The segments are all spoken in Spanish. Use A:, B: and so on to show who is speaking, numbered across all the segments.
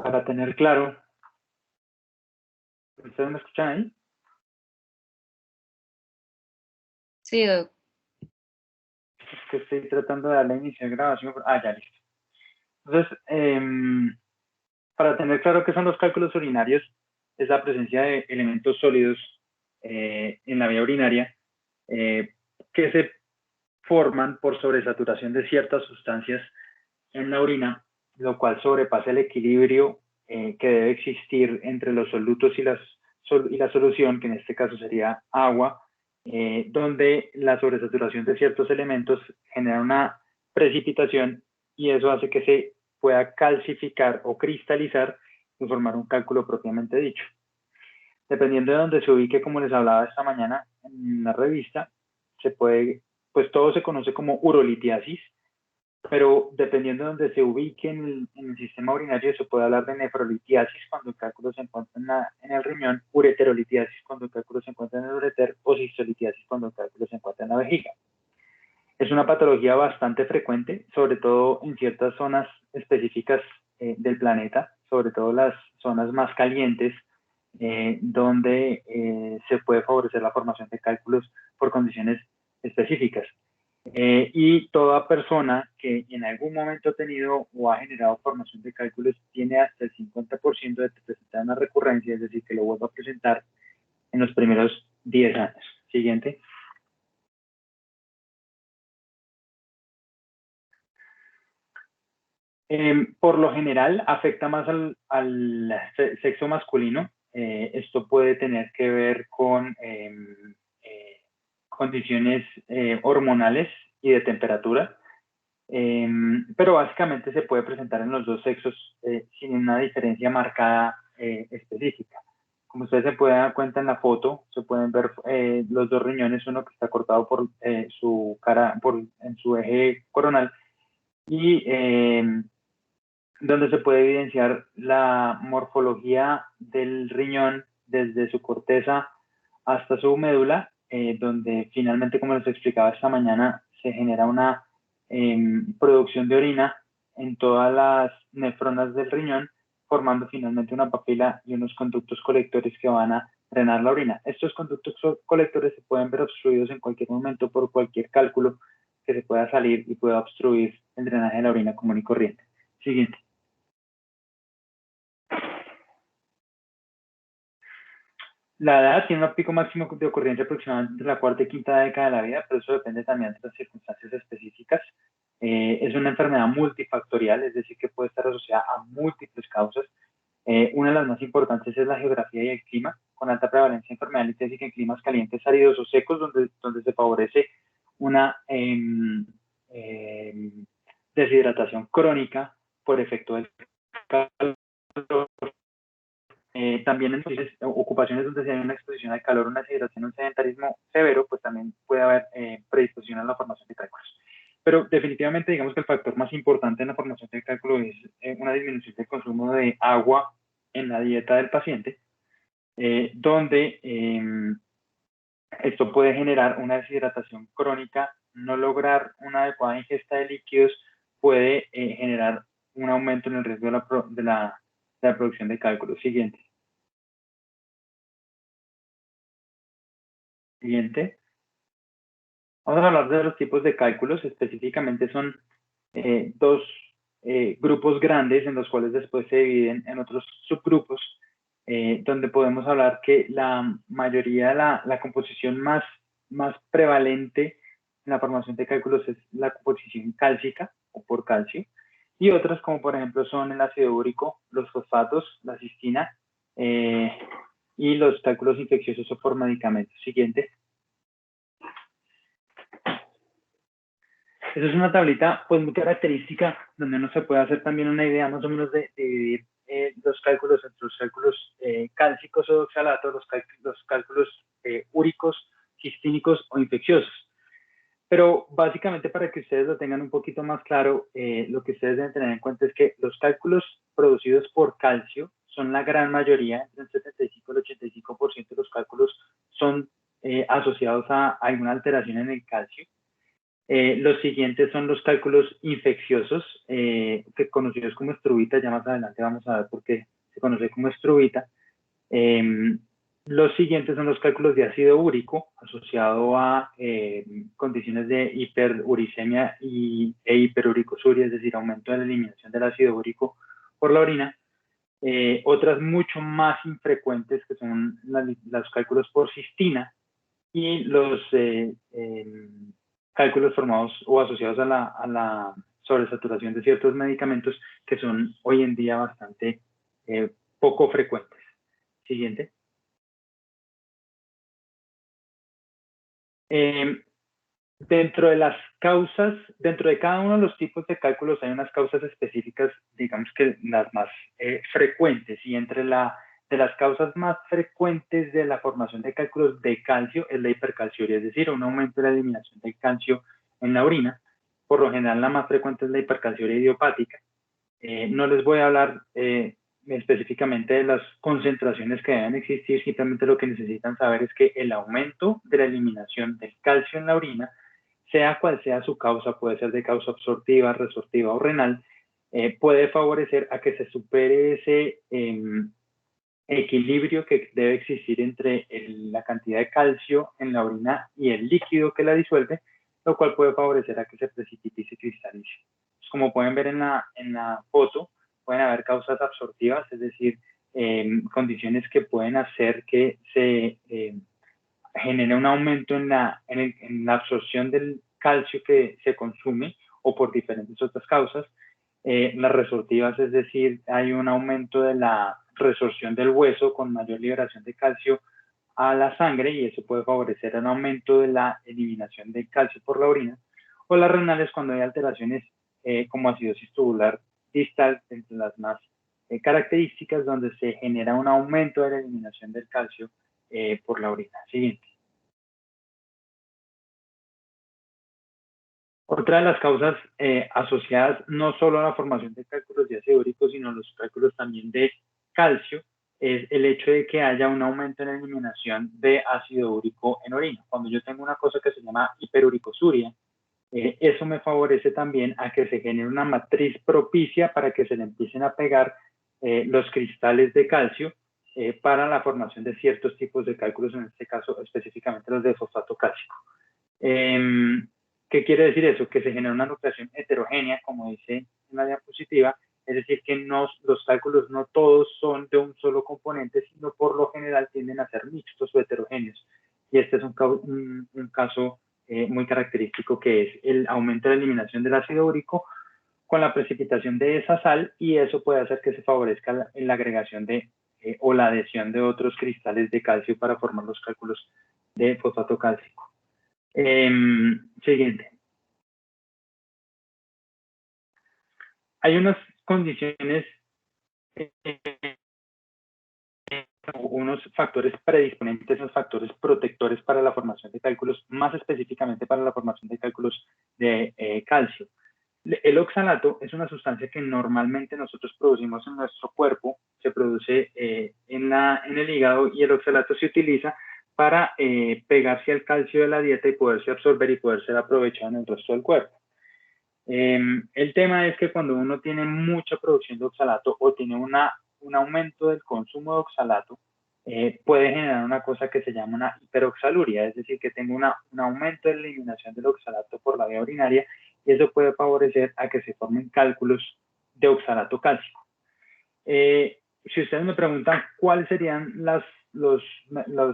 A: para tener claro. ¿Ustedes me escuchan ahí?
B: Sí, Doc.
A: Es que estoy tratando de darle inicio de grabación. Ya listo. Entonces, para tener claro qué son los cálculos urinarios, es la presencia de elementos sólidos en la vía urinaria que se forman por sobresaturación de ciertas sustancias en la orina, lo cual sobrepasa el equilibrio que debe existir entre los solutos y la solución, que en este caso sería agua, donde la sobresaturación de ciertos elementos genera una precipitación y eso hace que se pueda calcificar o cristalizar y formar un cálculo propiamente dicho. Dependiendo de donde se ubique, como les hablaba esta mañana en la revista, se puede, pues todo se conoce como urolitiasis, pero dependiendo de donde se ubique en el sistema urinario, se puede hablar de nefrolitiasis cuando el cálculo se encuentra en el riñón, ureterolitiasis cuando el cálculo se encuentra en el ureter o cistolitiasis cuando el cálculo se encuentra en la vejiga. Es una patología bastante frecuente, sobre todo en ciertas zonas específicas del planeta, sobre todo las zonas más calientes, donde se puede favorecer la formación de cálculos por condiciones específicas. Y toda persona que en algún momento ha tenido o ha generado formación de cálculos tiene hasta el 50% de presentar una recurrencia, es decir, que lo vuelva a presentar en los primeros 10 años. Siguiente. Por lo general afecta más al sexo masculino. Esto puede tener que ver con condiciones hormonales y de temperatura. Pero básicamente se puede presentar en los dos sexos sin una diferencia marcada específica. Como ustedes se pueden dar cuenta en la foto, se pueden ver los dos riñones, uno que está cortado por su cara, en su eje coronal, y donde se puede evidenciar la morfología del riñón desde su corteza hasta su médula, donde finalmente, como les explicaba esta mañana, se genera una producción de orina en todas las nefronas del riñón, formando finalmente una papila y unos conductos colectores que van a drenar la orina. Estos conductos colectores se pueden ver obstruidos en cualquier momento por cualquier cálculo que se pueda salir y pueda obstruir el drenaje de la orina común y corriente. Siguiente. La edad tiene un pico máximo de ocurrencia aproximadamente entre la cuarta y quinta década de la vida, pero eso depende también de las circunstancias específicas. Es una enfermedad multifactorial, es decir, que puede estar asociada a múltiples causas. Una de las más importantes es la geografía y el clima, con alta prevalencia de enfermedad litésica en climas calientes, áridos o secos, donde se favorece una deshidratación crónica por efecto del calor. También en ocupaciones donde se hay una exposición al calor, una deshidratación, un sedentarismo severo, pues también puede haber predisposición a la formación de cálculos. Pero definitivamente digamos que el factor más importante en la formación de cálculo es una disminución del consumo de agua en la dieta del paciente, donde esto puede generar una deshidratación crónica, no lograr una adecuada ingesta de líquidos puede generar un aumento en el riesgo de la producción de cálculos. Siguiente. Siguiente. Vamos a hablar de los tipos de cálculos. Específicamente son dos grupos grandes en los cuales después se dividen en otros subgrupos, donde podemos hablar que la mayoría, la composición más prevalente en la formación de cálculos es la composición cálcica o por calcio, y otras como por ejemplo son el ácido úrico, los fosfatos, la cistina y los cálculos infecciosos o por medicamentos. Siguiente. Esa es una tablita pues muy característica donde uno se puede hacer también una idea más o menos de dividir los cálculos entre los cálculos cálcicos o oxalatos, los cálculos úricos, cistínicos o infecciosos. Pero básicamente para que ustedes lo tengan un poquito más claro, lo que ustedes deben tener en cuenta es que los cálculos producidos por calcio son la gran mayoría, entre el 75 y el 85% de los cálculos son asociados a alguna alteración en el calcio. Los siguientes son los cálculos infecciosos, que conocidos como estruvita. Ya más adelante vamos a ver por qué se conoce como estruvita. Los siguientes son los cálculos de ácido úrico asociado a condiciones de hiperuricemia e hiperuricosuria, es decir, aumento de la eliminación del ácido úrico por la orina. Otras mucho más infrecuentes, que son los cálculos por cistina y los cálculos formados o asociados a la sobresaturación de ciertos medicamentos, que son hoy en día bastante poco frecuentes. Siguiente. Dentro de las causas, dentro de cada uno de los tipos de cálculos hay unas causas específicas, digamos que las más frecuentes, y entre de las causas más frecuentes de la formación de cálculos de calcio es la hipercalciuria, es decir, un aumento de la eliminación del calcio en la orina. Por lo general, la más frecuente es la hipercalciuria idiopática. No les voy a hablar específicamente de las concentraciones que deben existir, simplemente lo que necesitan saber es que el aumento de la eliminación del calcio en la orina, sea cual sea su causa, puede ser de causa absortiva, resortiva o renal, puede favorecer a que se supere ese equilibrio que debe existir entre la cantidad de calcio en la orina y el líquido que la disuelve, lo cual puede favorecer a que se precipite y se cristalice. Pues como pueden ver en la foto, pueden haber causas absortivas, es decir, condiciones que pueden hacer que se genere un aumento en la absorción del calcio que se consume, o por diferentes otras causas. Las resortivas, es decir, hay un aumento de la resorción del hueso con mayor liberación de calcio a la sangre, y eso puede favorecer un aumento de la eliminación de calcio por la orina. O las renales, cuando hay alteraciones como acidosis tubular distal, entre las más características, donde se genera un aumento de la eliminación del calcio por la orina. Siguiente. Otra de las causas asociadas no solo a la formación de cálculos de ácido úrico, sino a los cálculos también de calcio, es el hecho de que haya un aumento en la eliminación de ácido úrico en orina. Cuando yo tengo una cosa que se llama hiperuricosuria, eso me favorece también a que se genere una matriz propicia para que se le empiecen a pegar los cristales de calcio para la formación de ciertos tipos de cálculos, en este caso específicamente los de fosfato cálcico. ¿Qué quiere decir eso? Que se genera una nucleación heterogénea, como dice en la diapositiva, es decir, que los cálculos no todos son de un solo componente, sino por lo general tienden a ser mixtos o heterogéneos. Y este es un caso muy característico, que es el aumento de la eliminación del ácido úrico con la precipitación de esa sal, y eso puede hacer que se favorezca la agregación o la adhesión de otros cristales de calcio para formar los cálculos de fosfato cálcico. Siguiente. Hay unas condiciones, unos factores predisponentes, unos factores protectores para la formación de cálculos, más específicamente para la formación de cálculos de calcio. El oxalato es una sustancia que normalmente nosotros producimos en nuestro cuerpo, se produce en el hígado, y el oxalato se utiliza para pegarse al calcio de la dieta y poderse absorber y poder ser aprovechado en el resto del cuerpo. El tema es que cuando uno tiene mucha producción de oxalato o tiene un aumento del consumo de oxalato, puede generar una cosa que se llama una hiperoxaluria, es decir, que tengo un aumento de la eliminación del oxalato por la vía urinaria, y eso puede favorecer a que se formen cálculos de oxalato cálcico. Si ustedes me preguntan cuáles serían los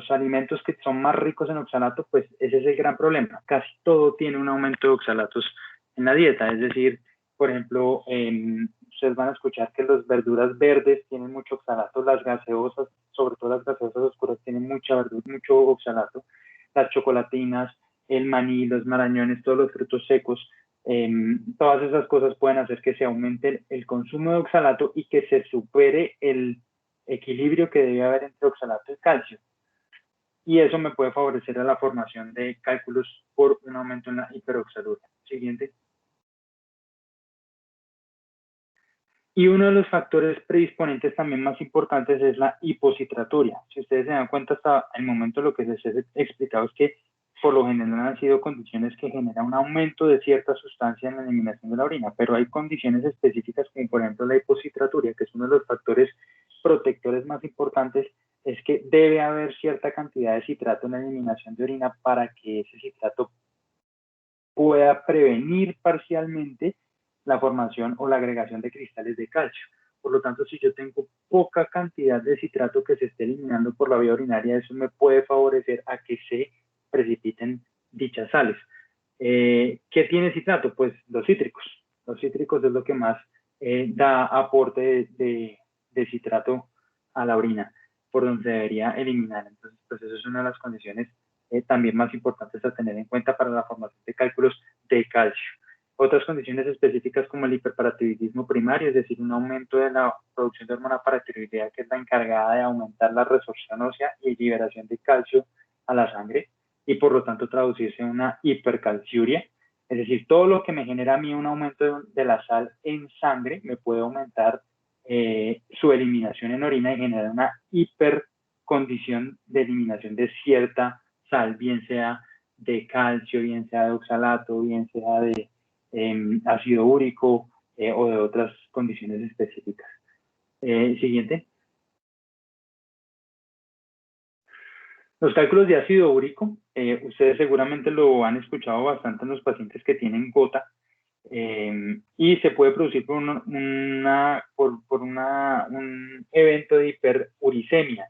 A: alimentos que son más ricos en oxalato, pues ese es el gran problema. Casi todo tiene un aumento de oxalatos en la dieta, es decir, por ejemplo, ustedes van a escuchar que las verduras verdes tienen mucho oxalato, las gaseosas, sobre todo las gaseosas oscuras, tienen mucho oxalato, las chocolatinas, el maní, los marañones, todos los frutos secos, todas esas cosas pueden hacer que se aumente el consumo de oxalato y que se supere el equilibrio que debe haber entre oxalato y calcio. Y eso me puede favorecer a la formación de cálculos por un aumento en la hiperoxaluria. Siguiente. Y uno de los factores predisponentes también más importantes es la hipocitraturia. Si ustedes se dan cuenta, hasta el momento lo que les he explicado es que por lo general han sido condiciones que generan un aumento de cierta sustancia en la eliminación de la orina, pero hay condiciones específicas como por ejemplo la hipocitraturia, que es uno de los factores protectores más importantes, es que debe haber cierta cantidad de citrato en la eliminación de orina para que ese citrato pueda prevenir parcialmente la formación o la agregación de cristales de calcio. Por lo tanto, si yo tengo poca cantidad de citrato que se esté eliminando por la vía urinaria, eso me puede favorecer a que se precipiten dichas sales. ¿Qué tiene citrato? Pues los cítricos. Los cítricos es lo que más da aporte de citrato a la orina, por donde se debería eliminar. Entonces, pues eso es una de las condiciones también más importantes a tener en cuenta para la formación de cálculos de calcio. Otras condiciones específicas como el hiperparatiroidismo primario, es decir, un aumento de la producción de hormona paratiroidea, que es la encargada de aumentar la resorción ósea y liberación de calcio a la sangre, y por lo tanto traducirse en una hipercalciuria. Es decir, todo lo que me genera a mí un aumento de la sal en sangre me puede aumentar su eliminación en orina y generar una hipercondición de eliminación de cierta sal, bien sea de calcio, bien sea de oxalato, bien sea de ácido úrico o de otras condiciones específicas. Siguiente. Los cálculos de ácido úrico, ustedes seguramente lo han escuchado bastante en los pacientes que tienen gota, y se puede producir por un evento de hiperuricemia.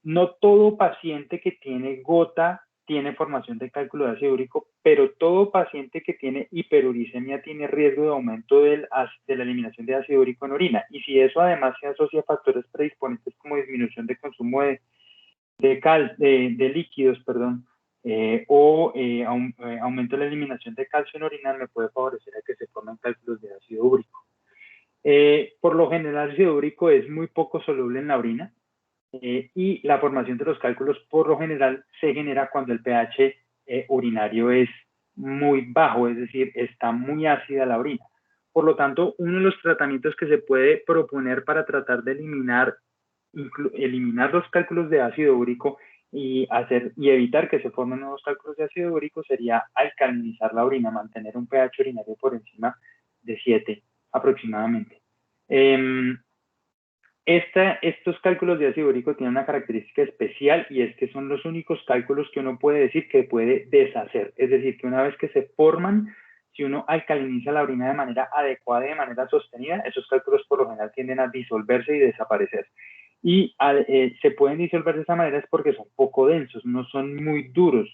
A: No todo paciente que tiene gota tiene formación de cálculo de ácido úrico, pero todo paciente que tiene hiperuricemia tiene riesgo de aumento de la eliminación de ácido úrico en orina. Y si eso además se asocia a factores predisponentes como disminución de consumo de líquidos, perdón, aumento de la eliminación de calcio en orina, me puede favorecer a que se formen cálculos de ácido úrico. Por lo general, el ácido úrico es muy poco soluble en la orina, y la formación de los cálculos por lo general se genera cuando el pH urinario es muy bajo, es decir, está muy ácida la orina. Por lo tanto, uno de los tratamientos que se puede proponer para tratar de eliminar los cálculos de ácido úrico y evitar que se formen nuevos cálculos de ácido úrico sería alcalinizar la orina, mantener un pH urinario por encima de 7 aproximadamente. Estos cálculos de ácido úrico tienen una característica especial, y es que son los únicos cálculos que uno puede decir que puede deshacer. Es decir, que una vez que se forman, si uno alcaliniza la orina de manera adecuada y de manera sostenida, esos cálculos por lo general tienden a disolverse y desaparecer. Y se pueden disolver de esa manera es porque son poco densos, no son muy duros,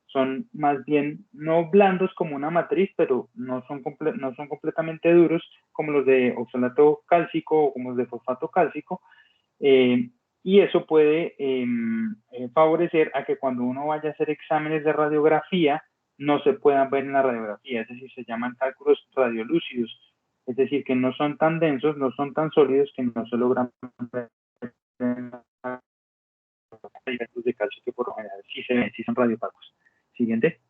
A: son más bien no blandos como una matriz, pero no son completamente duros como los de oxalato cálcico o como los de fosfato cálcico, y eso puede favorecer a que cuando uno vaya a hacer exámenes de radiografía no se puedan ver en la radiografía, es decir, se llaman cálculos radiolúcidos, es decir, que no son tan densos, no son tan sólidos, que no se logran ver en la de calcio, que por lo general sí se ven, sí son radiopacos. Siguiente.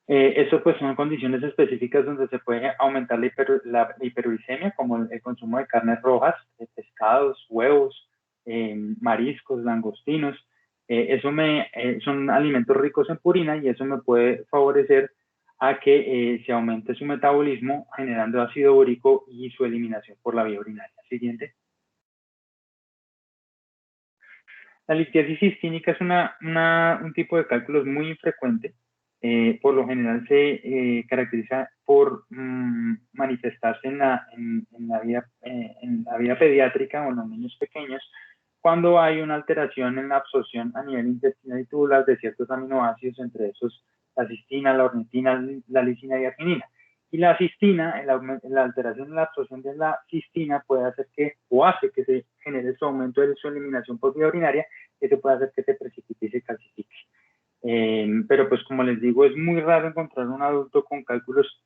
A: Eso pues son condiciones específicas donde se puede aumentar la hiperuricemia, como el consumo de carnes rojas, de pescados, huevos, mariscos, langostinos. Son alimentos ricos en purina, y eso me puede favorecer a que se aumente su metabolismo generando ácido úrico y su eliminación por la vía urinaria. Siguiente. La litiasiscistínica es un tipo de cálculos muy infrecuente. Por lo general se caracteriza por manifestarse en la vida pediátrica o en los niños pequeños, cuando hay una alteración en la absorción a nivel intestinal y tubular de ciertos aminoácidos, entre esos la cistina, la ornitina, la lisina y arginina. Y la cistina, la alteración en la absorción de la cistina puede hacer o hace que se genere su aumento de su eliminación por vía urinaria, que se puede hacer que se precipite y se calcifique. Pero pues como les digo, es muy raro encontrar un adulto con cálculos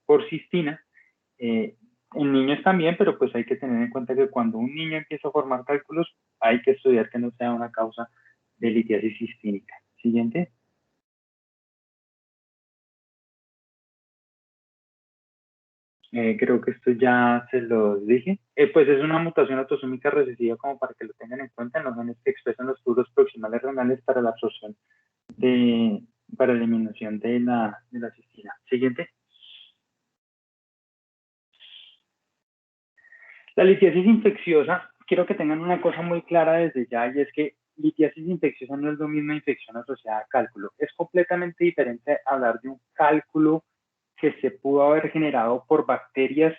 A: por cistina. En niños también, pero pues hay que tener en cuenta que cuando un niño empieza a formar cálculos, hay que estudiar que no sea una causa de litiasis cistínica. Siguiente. Creo que esto ya se los dije. Pues es una mutación autosómica recesiva como para que lo tengan en cuenta en los genes que expresan los tubos proximales renales para la absorción de, para eliminación de la cistina. Siguiente. La litiasis infecciosa, quiero que tengan una cosa muy clara desde ya, y es que litiasis infecciosa no es lo mismo infección asociada a cálculo. Es completamente diferente hablar de un cálculo que se pudo haber generado por bacterias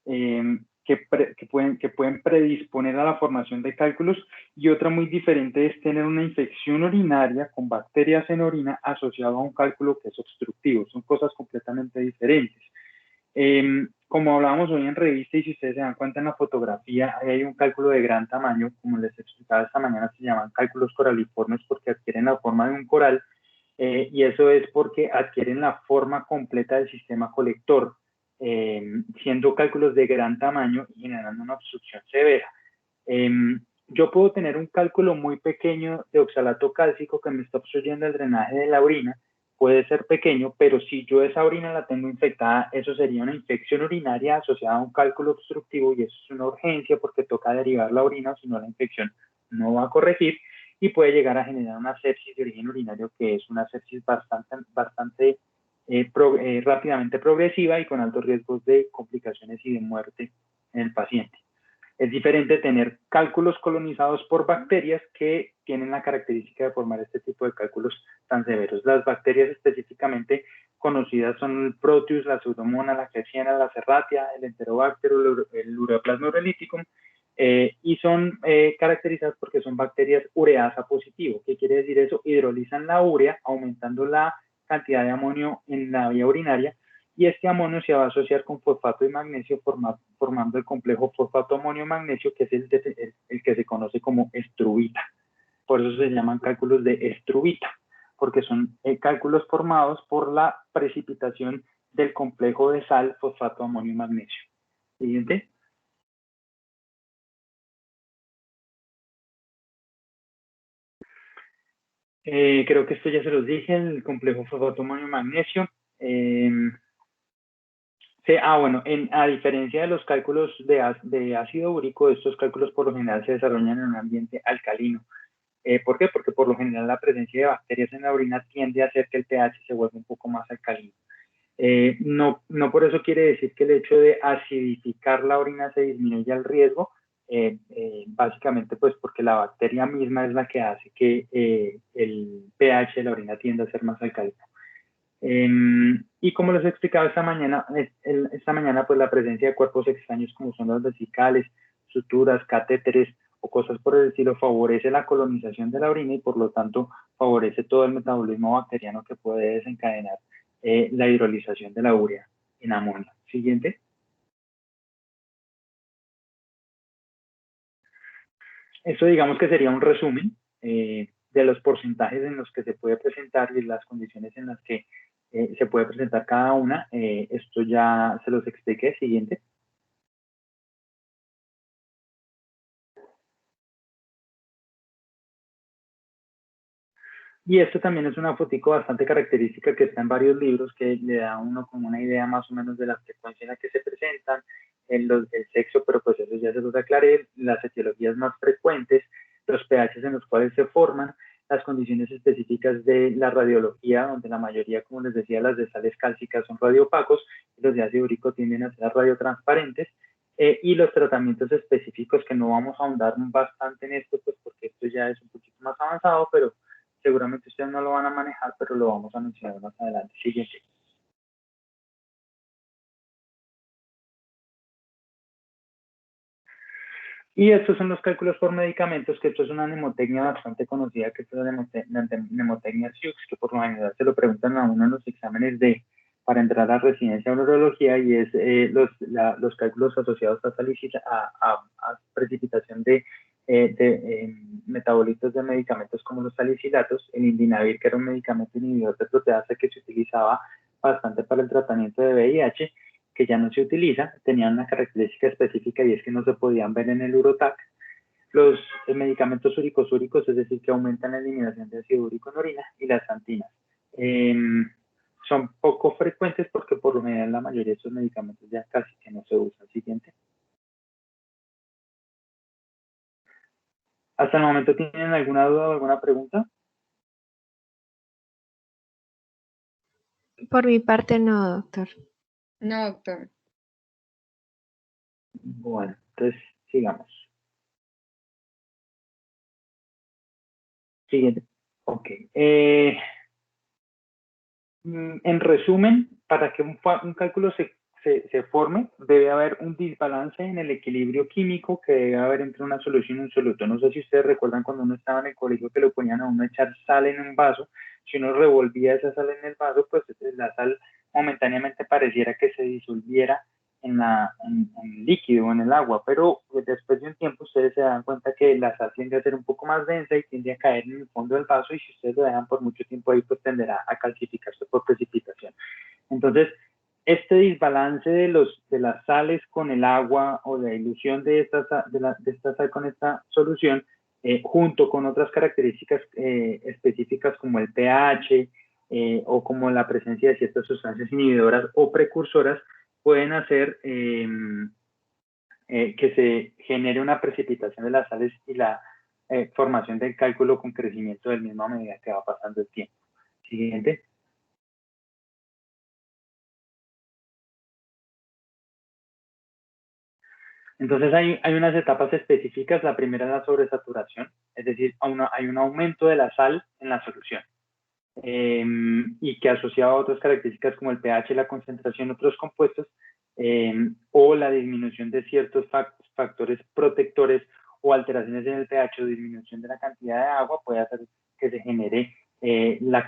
A: que pueden predisponer a la formación de cálculos, y otra muy diferente es tener una infección urinaria con bacterias en orina asociada a un cálculo que es obstructivo. Son cosas completamente diferentes. Como hablábamos hoy en revista, y si ustedes se dan cuenta en la fotografía, ahí hay un cálculo de gran tamaño, como les explicaba esta mañana, se llaman cálculos coraliformes porque adquieren la forma de un coral, y eso es porque adquieren la forma completa del sistema colector, siendo cálculos de gran tamaño y generando una obstrucción severa. Yo puedo tener un cálculo muy pequeño de oxalato cálcico que me está obstruyendo el drenaje de la orina. Puede ser pequeño, pero si yo esa orina la tengo infectada, eso sería una infección urinaria asociada a un cálculo obstructivo, y eso es una urgencia porque toca derivar la orina, o si no la infección no va a corregir y puede llegar a generar una sepsis de origen urinario, que es una sepsis bastante rápidamente progresiva y con altos riesgos de complicaciones y de muerte en el paciente. Es diferente tener cálculos colonizados por bacterias que tienen la característica de formar este tipo de cálculos tan severos. Las bacterias específicamente conocidas son el Proteus, la Pseudomonas, la Klebsiella, la Serratia, el Enterobacter, el Ureaplasma urolithicum, y son caracterizadas porque son bacterias ureasa positivo. ¿Qué quiere decir eso? Hidrolizan la urea, aumentando la cantidad de amonio en la vía urinaria, y este amonio se va a asociar con fosfato y magnesio, formando el complejo fosfato-amonio-magnesio, que es el que se conoce como estruvita. Por eso se llaman cálculos de estruvita, porque son cálculos formados por la precipitación del complejo de sal, fosfato, amonio y magnesio. Siguiente. Creo que esto ya se los dije, el complejo fosfato, amonio y magnesio. Sí, bueno, a diferencia de los cálculos de ácido úrico, estos cálculos por lo general se desarrollan en un ambiente alcalino. ¿Por qué? Porque por lo general la presencia de bacterias en la orina tiende a hacer que el pH se vuelva un poco más alcalino. No por eso quiere decir que el hecho de acidificar la orina se disminuya el riesgo, básicamente pues porque la bacteria misma es la que hace que el pH de la orina tienda a ser más alcalino. Y como les he explicado esta mañana, pues la presencia de cuerpos extraños como son las vesicales, suturas, catéteres o cosas por el estilo favorece la colonización de la orina, y por lo tanto favorece todo el metabolismo bacteriano que puede desencadenar la hidrolización de la urea en amonio. Siguiente. Esto digamos que sería un resumen de los porcentajes en los que se puede presentar y las condiciones en las que se puede presentar cada una. Esto ya se los expliqué. Siguiente. Y esto también es una fotico bastante característica que está en varios libros, que le da a uno como una idea más o menos de la frecuencia en la que se presentan, el sexo, pero pues eso ya se los aclaré, las etiologías más frecuentes, los pHs en los cuales se forman, las condiciones específicas de la radiología, donde la mayoría, como les decía, las de sales cálcicas son radioopacos y los de ácido úrico tienden a ser radiotransparentes, y los tratamientos específicos, que no vamos a ahondar bastante en esto, pues porque esto ya es un poquito más avanzado, pero seguramente ustedes no lo van a manejar, pero lo vamos a mencionar más adelante. Siguiente. Y estos son los cálculos por medicamentos, que esto es una mnemotecnia bastante conocida, que es la mnemotecnia Sioux, que por lo general se lo preguntan a uno en los exámenes para entrar a residencia de neurología, y es los cálculos asociados a precipitación de metabolitos de medicamentos como los salicilatos, el indinavir, que era un medicamento inhibidor de proteasa que se utilizaba bastante para el tratamiento de VIH, que ya no se utiliza, tenían una característica específica, y es que no se podían ver en el urotac. Los medicamentos uricosúricos, es decir, que aumentan la eliminación de ácido úrico en orina, y las antinas. Son poco frecuentes porque por lo general la mayoría de estos medicamentos ya casi ¿Hasta el momento tienen alguna duda o alguna pregunta?
C: Por mi parte no, doctor.
B: No, doctor.
A: Bueno, entonces sigamos. Siguiente. Ok. En resumen, para que un cálculo se forme, debe haber un desbalance en el equilibrio químico que debe haber entre una solución y un soluto. No sé si ustedes recuerdan cuando uno estaba en el colegio que lo ponían a uno a echar sal en un vaso. Si uno revolvía esa sal en el vaso, pues la sal momentáneamente pareciera que se disolviera en líquido o en el agua, pero después de un tiempo ustedes se dan cuenta que la sal tiende a ser un poco más densa y tiende a caer en el fondo del vaso, y si ustedes lo dejan por mucho tiempo ahí, pues tenderá a calcificarse por precipitación. Entonces, este desbalance de las sales con el agua, o la dilución de esta sal con esta solución, junto con otras características específicas como el pH, o como la presencia de ciertas sustancias inhibidoras o precursoras, pueden hacer que se genere una precipitación de las sales y la formación del cálculo con crecimiento del mismo a medida que va pasando el tiempo. Siguiente. Entonces hay unas etapas específicas. La primera es la sobresaturación, es decir, hay un aumento de la sal en la solución. Y que asociado a otras características como el pH, la concentración de otros compuestos, o la disminución de ciertos factores protectores o alteraciones en el pH o disminución de la cantidad de agua, puede hacer que se genere la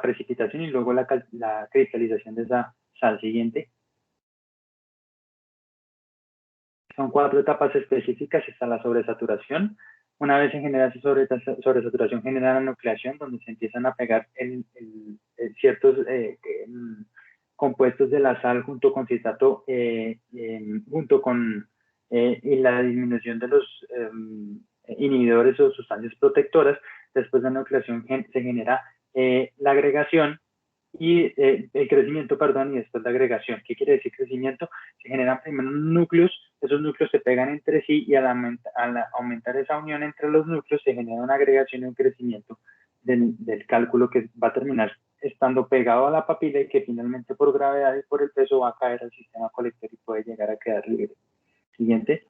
A: precipitación y luego la cristalización de esa sal. Siguiente. Son 4 etapas específicas. Está la sobresaturación. Una vez se genera esa sobresaturación, genera la nucleación, donde se empiezan a pegar ciertos compuestos de la sal junto con citrato, junto con la disminución de los inhibidores o sustancias protectoras. Después de la nucleación se genera la agregación y el crecimiento, perdón, y después la agregación. ¿Qué quiere decir crecimiento? Se generan primero núcleos, esos núcleos se pegan entre sí, y al aumentar esa unión entre los núcleos se genera una agregación y un crecimiento del cálculo, que va a terminar estando pegado a la papila y que finalmente por gravedad y por el peso va a caer al sistema colector y puede llegar a quedar libre. Siguiente.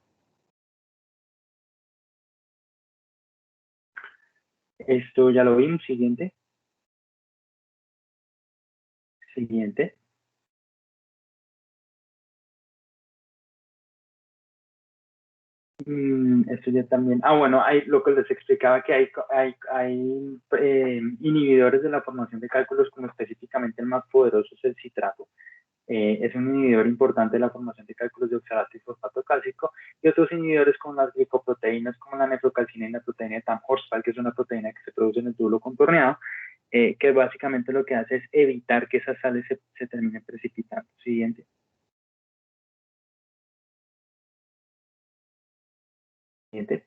A: Esto ya lo vimos. Siguiente. Siguiente. Esto ya también. Bueno, hay lo que les explicaba, que hay inhibidores de la formación de cálculos, como específicamente el más poderoso es el citrato. Es un inhibidor importante de la formación de cálculos de oxalato y fosfato cálcico, y otros inhibidores como las glicoproteínas, como la nefrocalcina y la proteína de Tam-Horsfall, que es una proteína que se produce en el túbulo contorneado, que básicamente lo que hace es evitar que esas sales se terminen precipitando. Siguiente. Siguiente.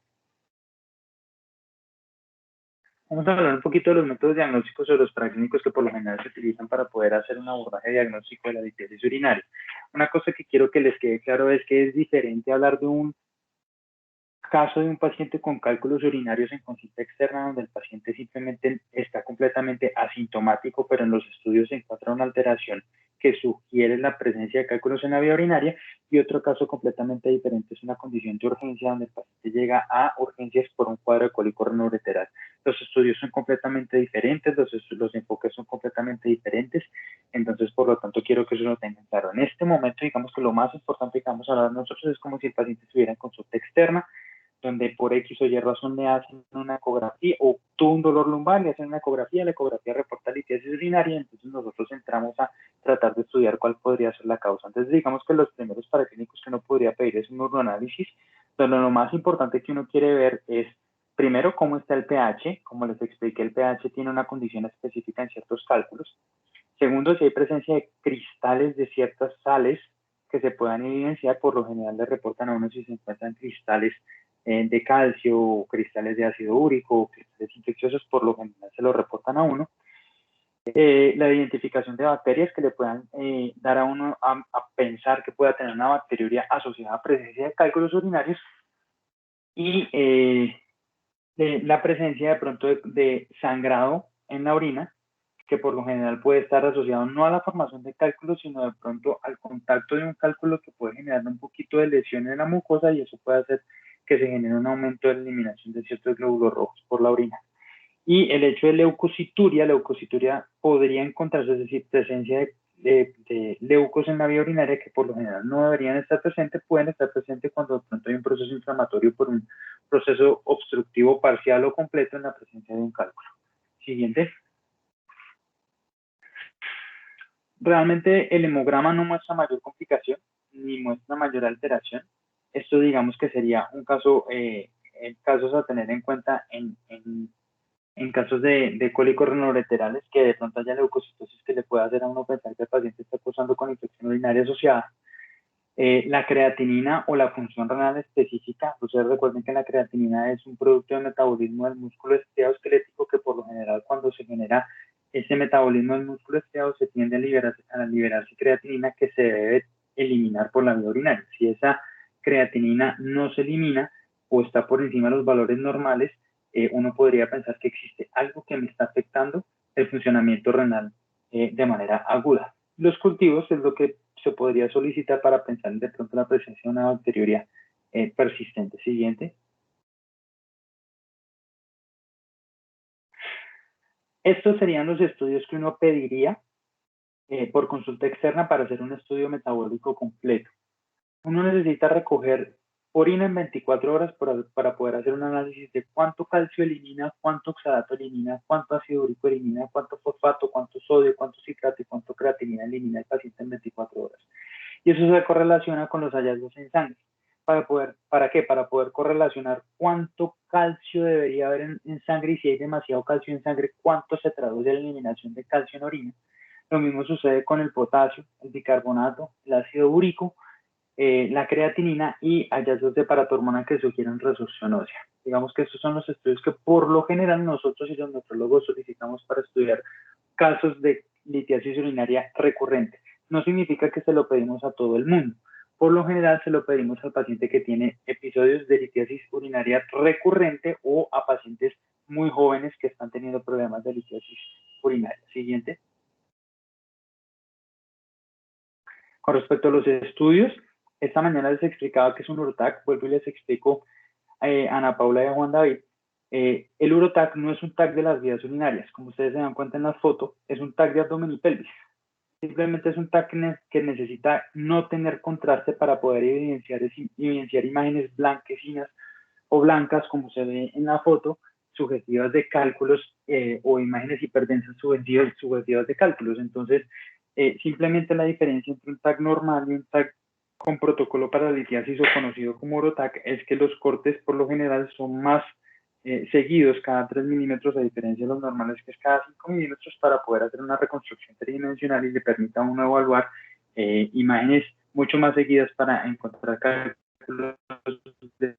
A: Vamos a hablar un poquito de los métodos diagnósticos o los prácticos que por lo general se utilizan para poder hacer un abordaje diagnóstico de la litiasis urinaria. Una cosa que quiero que les quede claro es que es diferente hablar de un caso de un paciente con cálculos urinarios en consulta externa, donde el paciente simplemente está completamente asintomático, pero en los estudios se encuentra una alteración que sugiere la presencia de cálculos en la vía urinaria, y otro caso completamente diferente es una condición de urgencia, donde el paciente llega a urgencias por un cuadro de cólico renoureteral. Los estudios son completamente diferentes, los enfoques son completamente diferentes. Entonces, por lo tanto, quiero que eso lo tengan claro. En este momento, digamos que lo más importante que vamos a hablar nosotros es como si el paciente estuviera en consulta externa, donde por X o Y razón le hacen una ecografía, o tuvo un dolor lumbar, le hacen una ecografía, la ecografía reporta litiasis urinaria, entonces nosotros entramos a tratar de estudiar cuál podría ser la causa. Entonces, digamos que los primeros paraclínicos que uno podría pedir es un uroanálisis, donde lo más importante que uno quiere ver es, primero, cómo está el pH. Como les expliqué, el pH tiene una condición específica en ciertos cálculos. Segundo, si hay presencia de cristales de ciertas sales que se puedan evidenciar. Por lo general le reportan a uno si se encuentran cristales de calcio, cristales de ácido úrico, cristales infecciosos, por lo general se lo reportan a uno. La identificación de bacterias que le puedan dar a uno a pensar que pueda tener una bacteriuria asociada a presencia de cálculos urinarios. y la presencia de pronto de sangrado en la orina, que por lo general puede estar asociado no a la formación de cálculos, sino de pronto al contacto de un cálculo que puede generar un poquito de lesión en la mucosa, y eso puede hacer que se genere un aumento de la eliminación de ciertos glóbulos rojos por la orina. Y el hecho de leucocituria podría encontrarse, es decir, presencia de leucos en la vía urinaria, que por lo general no deberían estar presentes, pueden estar presentes cuando de pronto hay un proceso inflamatorio por un proceso obstructivo parcial o completo en la presencia de un cálculo. Siguiente. Realmente el hemograma no muestra mayor complicación ni muestra mayor alteración. Esto digamos que sería un caso, casos a tener en cuenta en casos de cólicos renoureterales, que de pronto haya leucocitosis que le pueda hacer a uno pensar que el paciente está cursando con infección urinaria asociada. La creatinina o la función renal específica, ustedes recuerden que la creatinina es un producto de metabolismo del músculo estriado esquelético, que por lo general cuando se genera ese metabolismo del músculo estriado se tiende a liberarse creatinina, que se debe eliminar por la vía urinaria. Si esa creatinina no se elimina o está por encima de los valores normales, uno podría pensar que existe algo que me está afectando el funcionamiento renal de manera aguda. Los cultivos es lo que se podría solicitar para pensar de pronto la presencia de una bacteriuria persistente. Siguiente. Estos serían los estudios que uno pediría por consulta externa para hacer un estudio metabólico completo. Uno necesita recoger orina en 24 horas para poder hacer un análisis de cuánto calcio elimina, cuánto oxalato elimina, cuánto ácido úrico elimina, cuánto fosfato, cuánto sodio, cuánto citrato y cuánto creatinina elimina el paciente en 24 horas. Y eso se correlaciona con los hallazgos en sangre. ¿Para qué? Para poder correlacionar cuánto calcio debería haber en sangre, y si hay demasiado calcio en sangre, cuánto se traduce en la eliminación de calcio en orina. Lo mismo sucede con el potasio, el bicarbonato, el ácido úrico, la creatinina y hallazgos de paratormona que sugieren resorción ósea. Digamos que estos son los estudios que por lo general nosotros y los nefrólogos solicitamos para estudiar casos de litiasis urinaria recurrente. No significa que se lo pedimos a todo el mundo. Por lo general se lo pedimos al paciente que tiene episodios de litiasis urinaria recurrente o a pacientes muy jóvenes que están teniendo problemas de litiasis urinaria. Siguiente. Con respecto a los estudios, esta mañana les explicaba que es un UroTac. Vuelvo y les explico a Ana Paula y a Juan David. El UroTac no es un TAC de las vías urinarias. Como ustedes se dan cuenta en la foto, es un TAC de abdomen y pelvis. Simplemente es un TAC que necesita no tener contraste para poder evidenciar imágenes blanquecinas o blancas, como se ve en la foto, sugestivas de cálculos, o imágenes hiperdensas sugestivas de cálculos. Entonces, simplemente la diferencia entre un TAC normal y un TAC con protocolo para litiasis o conocido como UroTac es que los cortes por lo general son más seguidos, cada 3 milímetros, a diferencia de los normales, que es cada 5 milímetros, para poder hacer una reconstrucción tridimensional y le permita a uno evaluar imágenes mucho más seguidas para encontrar cálculos de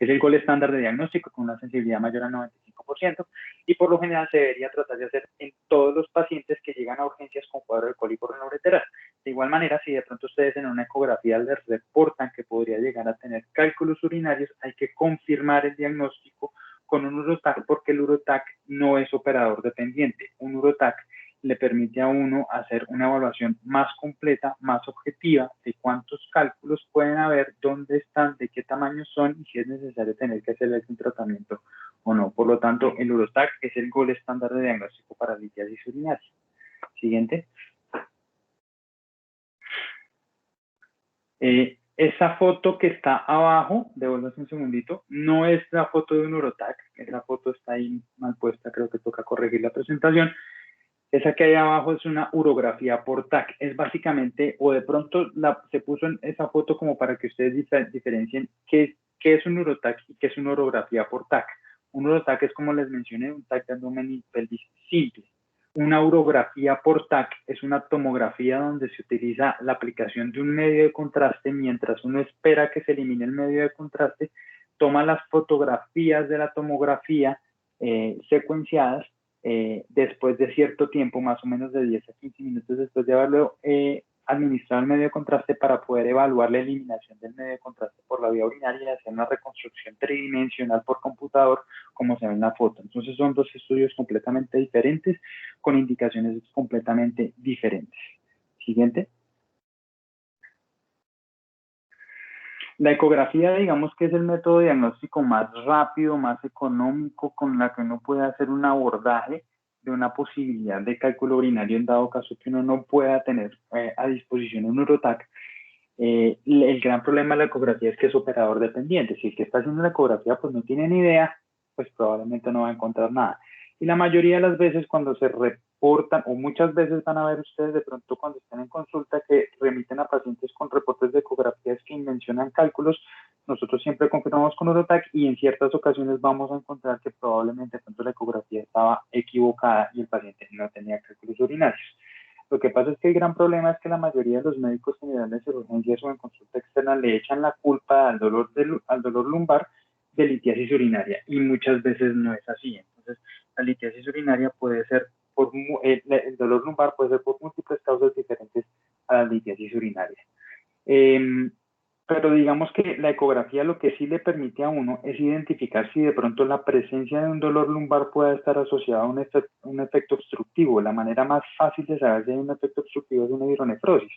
A: es el gol estándar de diagnóstico con una sensibilidad mayor al 95%, y por lo general se debería tratar de hacer en todos los pacientes que llegan a urgencias con cuadro de cólico renoureteral. De igual manera, si de pronto ustedes en una ecografía les reportan que podría llegar a tener cálculos urinarios, hay que confirmar el diagnóstico con un UroTac, porque el UroTac no es operador dependiente. Un UroTac le permite a uno hacer una evaluación más completa, más objetiva, de cuántos cálculos pueden haber, dónde están, de qué tamaño son y si es necesario tener que hacerles un tratamiento o no. Por lo tanto, el UroTac es el gol estándar de diagnóstico para litiasis urinaria. Siguiente. Esa foto que está abajo, devuelvas un segundito, no es la foto de un UroTac, esa foto está ahí mal puesta, creo que toca corregir la presentación. Esa que hay abajo es una urografía por TAC. Es básicamente, o de pronto se puso en esa foto como para que ustedes diferencien qué es un UroTac y qué es una urografía por TAC. Un UroTac es, como les mencioné, un TAC de abdomen y pelvis simple. Una urografía por TAC es una tomografía donde se utiliza la aplicación de un medio de contraste mientras uno espera que se elimine el medio de contraste, toma las fotografías de la tomografía secuenciadas después de cierto tiempo, más o menos de 10 a 15 minutos después de haberlo administrar el medio de contraste para poder evaluar la eliminación del medio de contraste por la vía urinaria y hacer una reconstrucción tridimensional por computador, como se ve en la foto. Entonces son dos estudios completamente diferentes, con indicaciones completamente diferentes. Siguiente. La ecografía, digamos que es el método diagnóstico más rápido, más económico, con la que uno puede hacer un abordaje de una posibilidad de cálculo urinario en dado caso que uno no pueda tener a disposición un Urotac. El gran problema de la ecografía es que es operador dependiente. Si el que está haciendo la ecografía pues no tiene ni idea, pues probablemente no va a encontrar nada. Y la mayoría de las veces cuando se reportan, o muchas veces van a ver ustedes de pronto cuando están en consulta que remiten a pacientes con reportes de ecografías que mencionan cálculos, nosotros siempre confirmamos con Urotac y en ciertas ocasiones vamos a encontrar que probablemente tanto la ecografía estaba equivocada y el paciente no tenía cálculos urinarios. Lo que pasa es que el gran problema es que la mayoría de los médicos generales de urgencias o en consulta externa le echan la culpa al dolor lumbar de litiasis urinaria y muchas veces no es así. Entonces, la litiasis urinaria puede ser el dolor lumbar puede ser por múltiples causas diferentes a la litiasis urinaria. Pero digamos que la ecografía lo que sí le permite a uno es identificar si de pronto la presencia de un dolor lumbar puede estar asociada a un efecto obstructivo. La manera más fácil de saber si hay un efecto obstructivo es una hidronefrosis.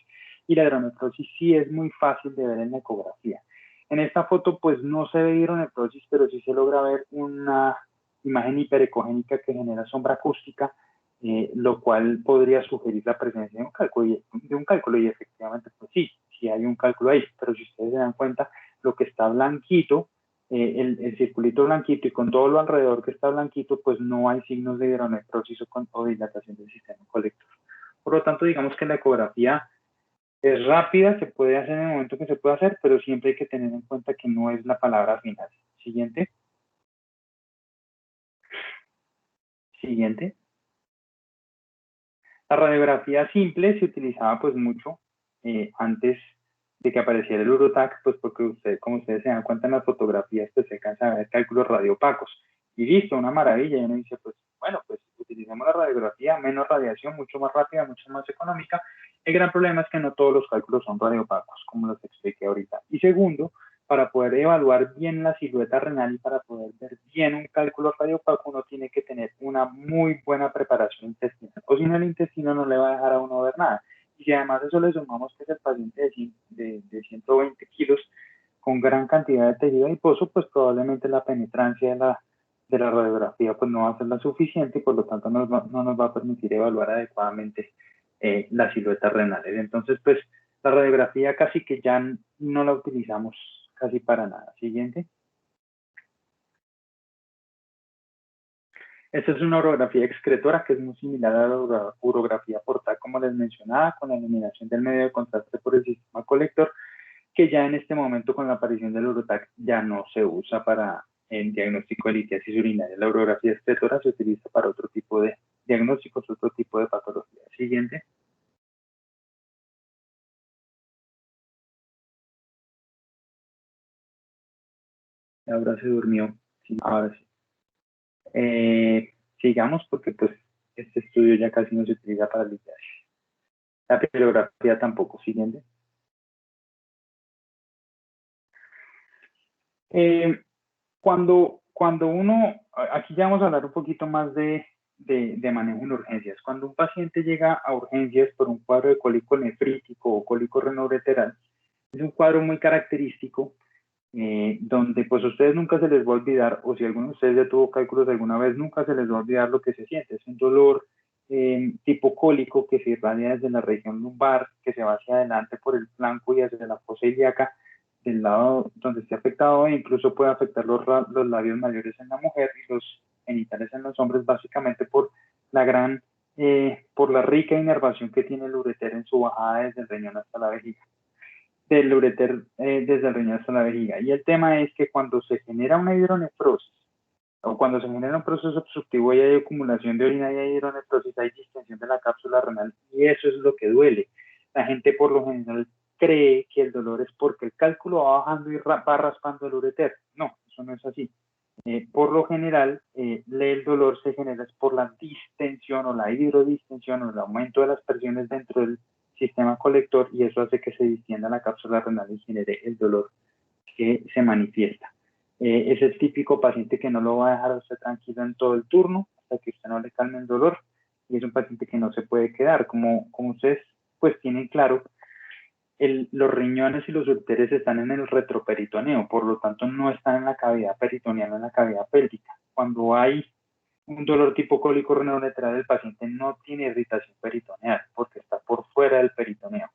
A: Y la hidronefrosis sí es muy fácil de ver en la ecografía. En esta foto pues no se ve hidronefrosis, pero sí se logra ver una imagen hiperecogénica que genera sombra acústica, lo cual podría sugerir la presencia de un cálculo y efectivamente pues sí hay un cálculo ahí, pero si ustedes se dan cuenta, lo que está blanquito, el circulito blanquito y con todo lo alrededor que está blanquito, pues no hay signos de hidronefrosis o dilatación del sistema colector. Por lo tanto, digamos que la ecografía es rápida, se puede hacer en el momento que se puede hacer, pero siempre hay que tener en cuenta que no es la palabra final. Siguiente. Siguiente. La radiografía simple se utilizaba pues mucho antes de que apareciera el Urotac, pues porque como ustedes se dan cuenta en las fotografías, pues se alcanza a ver cálculos radiopacos. Y listo, una maravilla. Y uno dice, pues bueno, pues utilicemos la radiografía, menos radiación, mucho más rápida, mucho más económica. El gran problema es que no todos los cálculos son radiopacos, como los expliqué ahorita. Y segundo, para poder evaluar bien la silueta renal y para poder ver bien un cálculo radiopaco, uno tiene que tener una muy buena preparación intestinal. O si no, el intestino no le va a dejar a uno ver nada. Y si además eso le sumamos que es el paciente de 120 kilos con gran cantidad de tejido adiposo, pues probablemente la penetrancia de la radiografía pues no va a ser la suficiente y por lo tanto no nos va a permitir evaluar adecuadamente las siluetas renales. Entonces, pues la radiografía casi que ya no la utilizamos casi para nada. Siguiente. Esta es una urografía excretora que es muy similar a la urografía portal, como les mencionaba, con la eliminación del medio de contraste por el sistema colector, que ya en este momento con la aparición del Urotac ya no se usa para el diagnóstico de litiasis urinaria. La urografía excretora se utiliza para otro tipo de diagnósticos, otro tipo de patología. Siguiente. Ahora se durmió. Sí, ahora sí. Sigamos porque pues este estudio ya casi no se utiliza para litiasis. La pelografía tampoco. Siguiente. Cuando uno, aquí ya vamos a hablar un poquito más de manejo en urgencias. Cuando un paciente llega a urgencias por un cuadro de cólico nefrítico o cólico renoureteral, es un cuadro muy característico donde pues a ustedes nunca se les va a olvidar, o si alguno de ustedes ya tuvo cálculos alguna vez, nunca se les va a olvidar lo que se siente. Es un dolor tipo cólico que se irradia desde la región lumbar, que se va hacia adelante por el flanco y hacia la fosa ilíaca del lado donde esté afectado, e incluso puede afectar los labios mayores en la mujer y los genitales en los hombres, básicamente por la rica inervación que tiene el ureter en su bajada desde el riñón hasta la vejiga. Del ureter desde el riñón hasta la vejiga. Y el tema es que cuando se genera una hidronefrosis, o cuando se genera un proceso obstructivo y hay acumulación de orina y hay hidronefrosis, hay distensión de la cápsula renal y eso es lo que duele. La gente por lo general cree que el dolor es porque el cálculo va bajando y va raspando el ureter. No, eso no es así. Por lo general, el dolor se genera por la distensión o la hidrodistensión o el aumento de las presiones dentro sistema colector y eso hace que se distienda la cápsula renal y genere el dolor que se manifiesta. Es el típico paciente que no lo va a dejar a usted tranquilo en todo el turno hasta que usted no le calme el dolor, y es un paciente que no se puede quedar. Como ustedes pues tienen claro, los riñones y los uréteres están en el retroperitoneo, por lo tanto no están en la cavidad peritoneal o en la cavidad pélvica. Cuando hay un dolor tipo cólico renoureteral, el paciente no tiene irritación peritoneal porque está por fuera del peritoneo.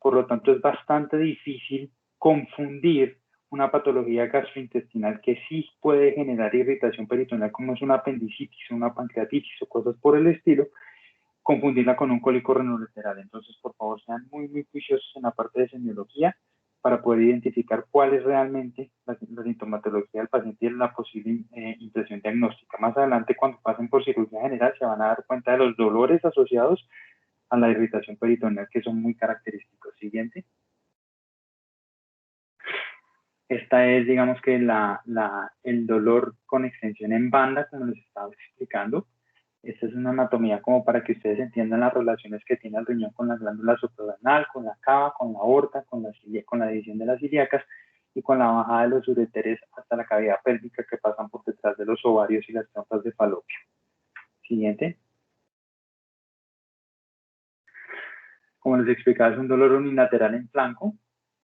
A: Por lo tanto, es bastante difícil confundir una patología gastrointestinal que sí puede generar irritación peritoneal, como es una apendicitis, una pancreatitis o cosas por el estilo, confundirla con un cólico renoureteral. Entonces, por favor, sean muy, muy juiciosos en la parte de semiología para poder identificar cuál es realmente la sintomatología del paciente y la posible impresión diagnóstica. Más adelante, cuando pasen por cirugía general, se van a dar cuenta de los dolores asociados a la irritación peritoneal, que son muy característicos. Siguiente. Esta es, digamos que el dolor con extensión en banda, como les estaba explicando. Esta es una anatomía como para que ustedes entiendan las relaciones que tiene el riñón con la glándula suprarrenal, con la cava, con la aorta, con la división de las ilíacas y con la bajada de los uréteres hasta la cavidad pélvica que pasan por detrás de los ovarios y las trompas de falopio. Siguiente. Como les explicaba, es un dolor unilateral en flanco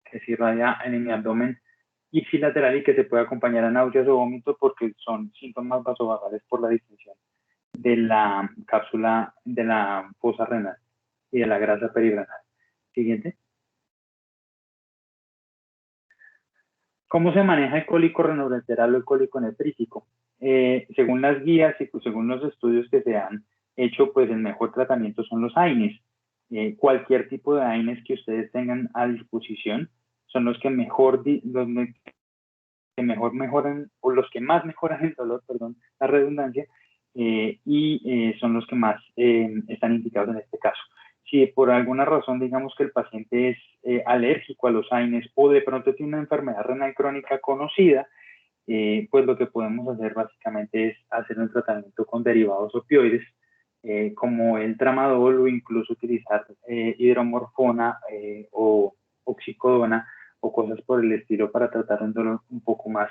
A: que se irradia en el abdomen ipsilateral y que se puede acompañar a náuseas o vómitos porque son síntomas vasovagales por la distensión de la cápsula de la fosa renal y de la grasa perirenal. Siguiente. ¿Cómo se maneja el cólico renoureteral o el cólico nefrítico? Según las guías y pues, según los estudios que se han hecho, pues el mejor tratamiento son los AINES. Cualquier tipo de AINES que ustedes tengan a disposición son los que mejor mejoran, o los que más mejoran el dolor, perdón, la redundancia, y son los que más están indicados en este caso. Si por alguna razón digamos que el paciente es alérgico a los AINES o de pronto tiene una enfermedad renal crónica conocida, pues lo que podemos hacer básicamente es hacer un tratamiento con derivados opioides, como el tramadol, o incluso utilizar hidromorfona o oxicodona o cosas por el estilo para tratar un dolor un poco más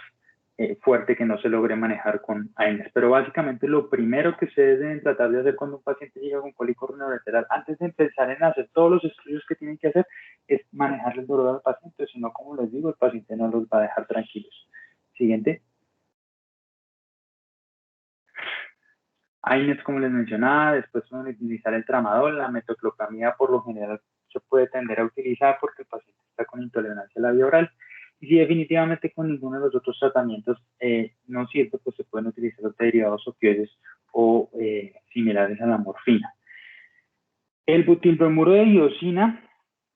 A: fuerte que no se logre manejar con AINES. Pero básicamente lo primero que ustedes deben tratar de hacer cuando un paciente llega con cólico renoureteral, antes de empezar en hacer todos los estudios que tienen que hacer, es manejar el dolor al paciente, si no, como les digo, el paciente no los va a dejar tranquilos. Siguiente. AINES, como les mencionaba, después pueden utilizar el tramadol. La metoclopramida por lo general se puede tender a utilizar porque el paciente está con intolerancia a la vía oral. Y si definitivamente con ninguno de los otros tratamientos no sirve, pues se pueden utilizar los derivados opioides o similares a la morfina. El butilbromuro de diosina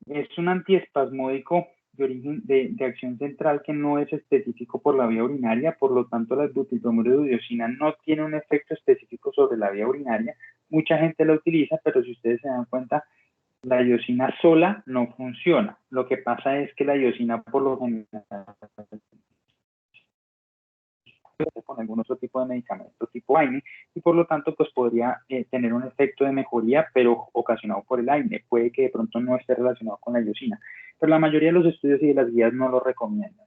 A: es un antiespasmódico de acción central que no es específico por la vía urinaria, por lo tanto la butilbromuro de diosina no tiene un efecto específico sobre la vía urinaria. Mucha gente la utiliza, pero si ustedes se dan cuenta, la diosina sola no funciona. Lo que pasa es que la diosina por lo general con algún otro tipo de medicamento tipo AINE y por lo tanto pues podría tener un efecto de mejoría pero ocasionado por el AINE. Puede que de pronto no esté relacionado con la diosina, pero la mayoría de los estudios y de las guías no lo recomiendan.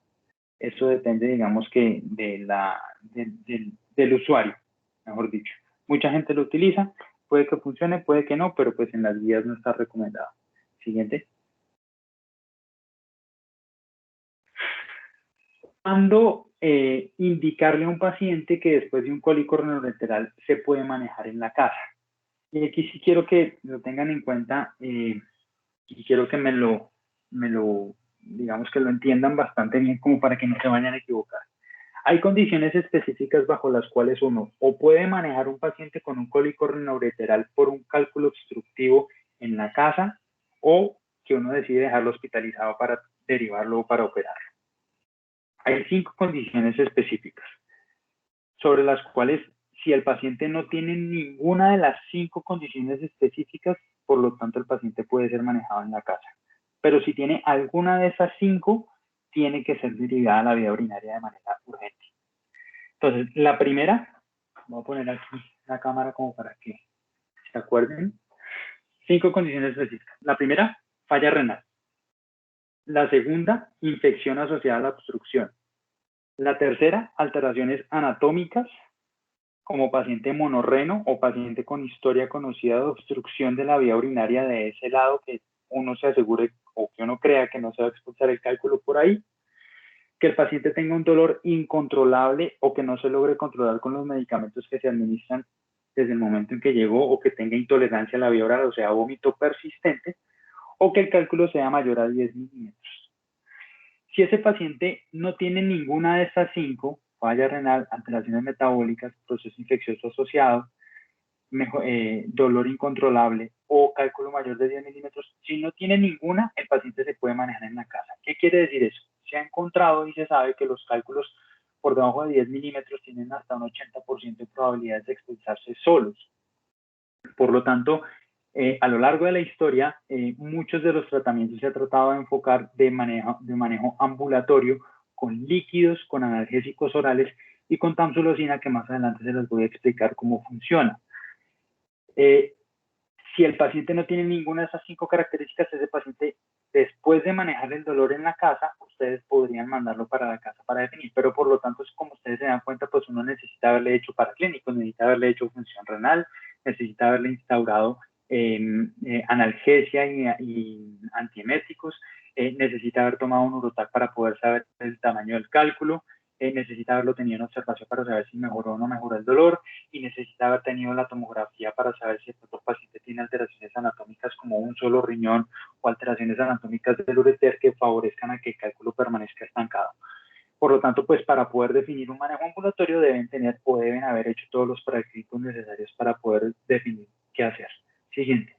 A: Eso depende, digamos que del usuario, mejor dicho. Mucha gente lo utiliza, puede que funcione, puede que no, pero pues en las guías no está recomendado. Siguiente. ¿Cuándo indicarle a un paciente que después de un cólico renoureteral se puede manejar en la casa? Y aquí sí quiero que lo tengan en cuenta y quiero que digamos que lo entiendan bastante bien como para que no se vayan a equivocar. Hay condiciones específicas bajo las cuales uno o puede manejar un paciente con un cólico renoureteral por un cálculo obstructivo en la casa o que uno decide dejarlo hospitalizado para derivarlo o para operarlo. Hay 5 condiciones específicas sobre las cuales si el paciente no tiene ninguna de las 5 condiciones específicas, por lo tanto el paciente puede ser manejado en la casa. Pero si tiene alguna de esas 5, tiene que ser derivada a la vía urinaria de manera urgente. Entonces, la primera, voy a poner aquí la cámara como para que se acuerden. 5 condiciones específicas. La primera, falla renal. La segunda, infección asociada a la obstrucción. La tercera, alteraciones anatómicas, como paciente monorreno o paciente con historia conocida de obstrucción de la vía urinaria de ese lado, que uno se asegure o que uno crea que no se va a expulsar el cálculo por ahí. Que el paciente tenga un dolor incontrolable o que no se logre controlar con los medicamentos que se administran desde el momento en que llegó, o que tenga intolerancia a la vía oral, o sea, vómito persistente, o que el cálculo sea mayor a 10 milímetros. Si ese paciente no tiene ninguna de estas 5, falla renal, alteraciones metabólicas, proceso infeccioso asociado, dolor incontrolable o cálculo mayor de 10 milímetros, si no tiene ninguna, el paciente se puede manejar en la casa. ¿Qué quiere decir eso? Se ha encontrado y se sabe que los cálculos por debajo de 10 milímetros tienen hasta un 80% de probabilidades de expulsarse solos. Por lo tanto, a lo largo de la historia, muchos de los tratamientos se ha tratado de enfocar de manejo ambulatorio con líquidos, con analgésicos orales y con tamsulosina, que más adelante se les voy a explicar cómo funciona. Si el paciente no tiene ninguna de esas 5 características, ese paciente, después de manejar el dolor en la casa, ustedes podrían mandarlo para la casa para definir, pero por lo tanto, como ustedes se dan cuenta, pues uno necesita haberle hecho paraclínicos, necesita haberle hecho función renal, necesita haberle instaurado analgesia y antieméticos, necesita haber tomado un Urotac para poder saber el tamaño del cálculo, necesita haberlo tenido en observación para saber si mejoró o no mejoró el dolor, y necesita haber tenido la tomografía para saber si el paciente tiene alteraciones anatómicas como un solo riñón o alteraciones anatómicas del ureter que favorezcan a que el cálculo permanezca estancado. Por lo tanto, pues para poder definir un manejo ambulatorio deben tener o deben haber hecho todos los practicos necesarios para poder definir qué hacer. Siguiente.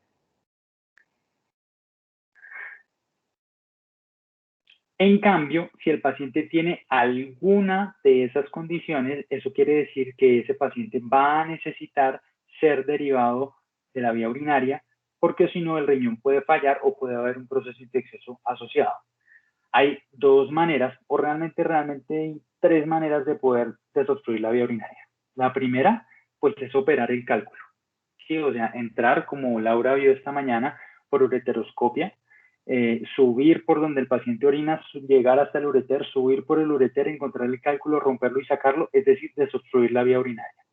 A: En cambio, si el paciente tiene alguna de esas condiciones, eso quiere decir que ese paciente va a necesitar ser derivado de la vía urinaria, porque si no el riñón puede fallar o puede haber un proceso infeccioso asociado. Hay 2 maneras, o realmente hay 3 maneras de poder desobstruir la vía urinaria. La primera, pues es operar el cálculo. Sí, o sea, entrar, como Laura vio esta mañana, por ureteroscopia, subir por donde el paciente orina, llegar hasta el ureter, subir por el ureter, encontrar el cálculo, romperlo y sacarlo, es decir, desobstruir la vía urinaria.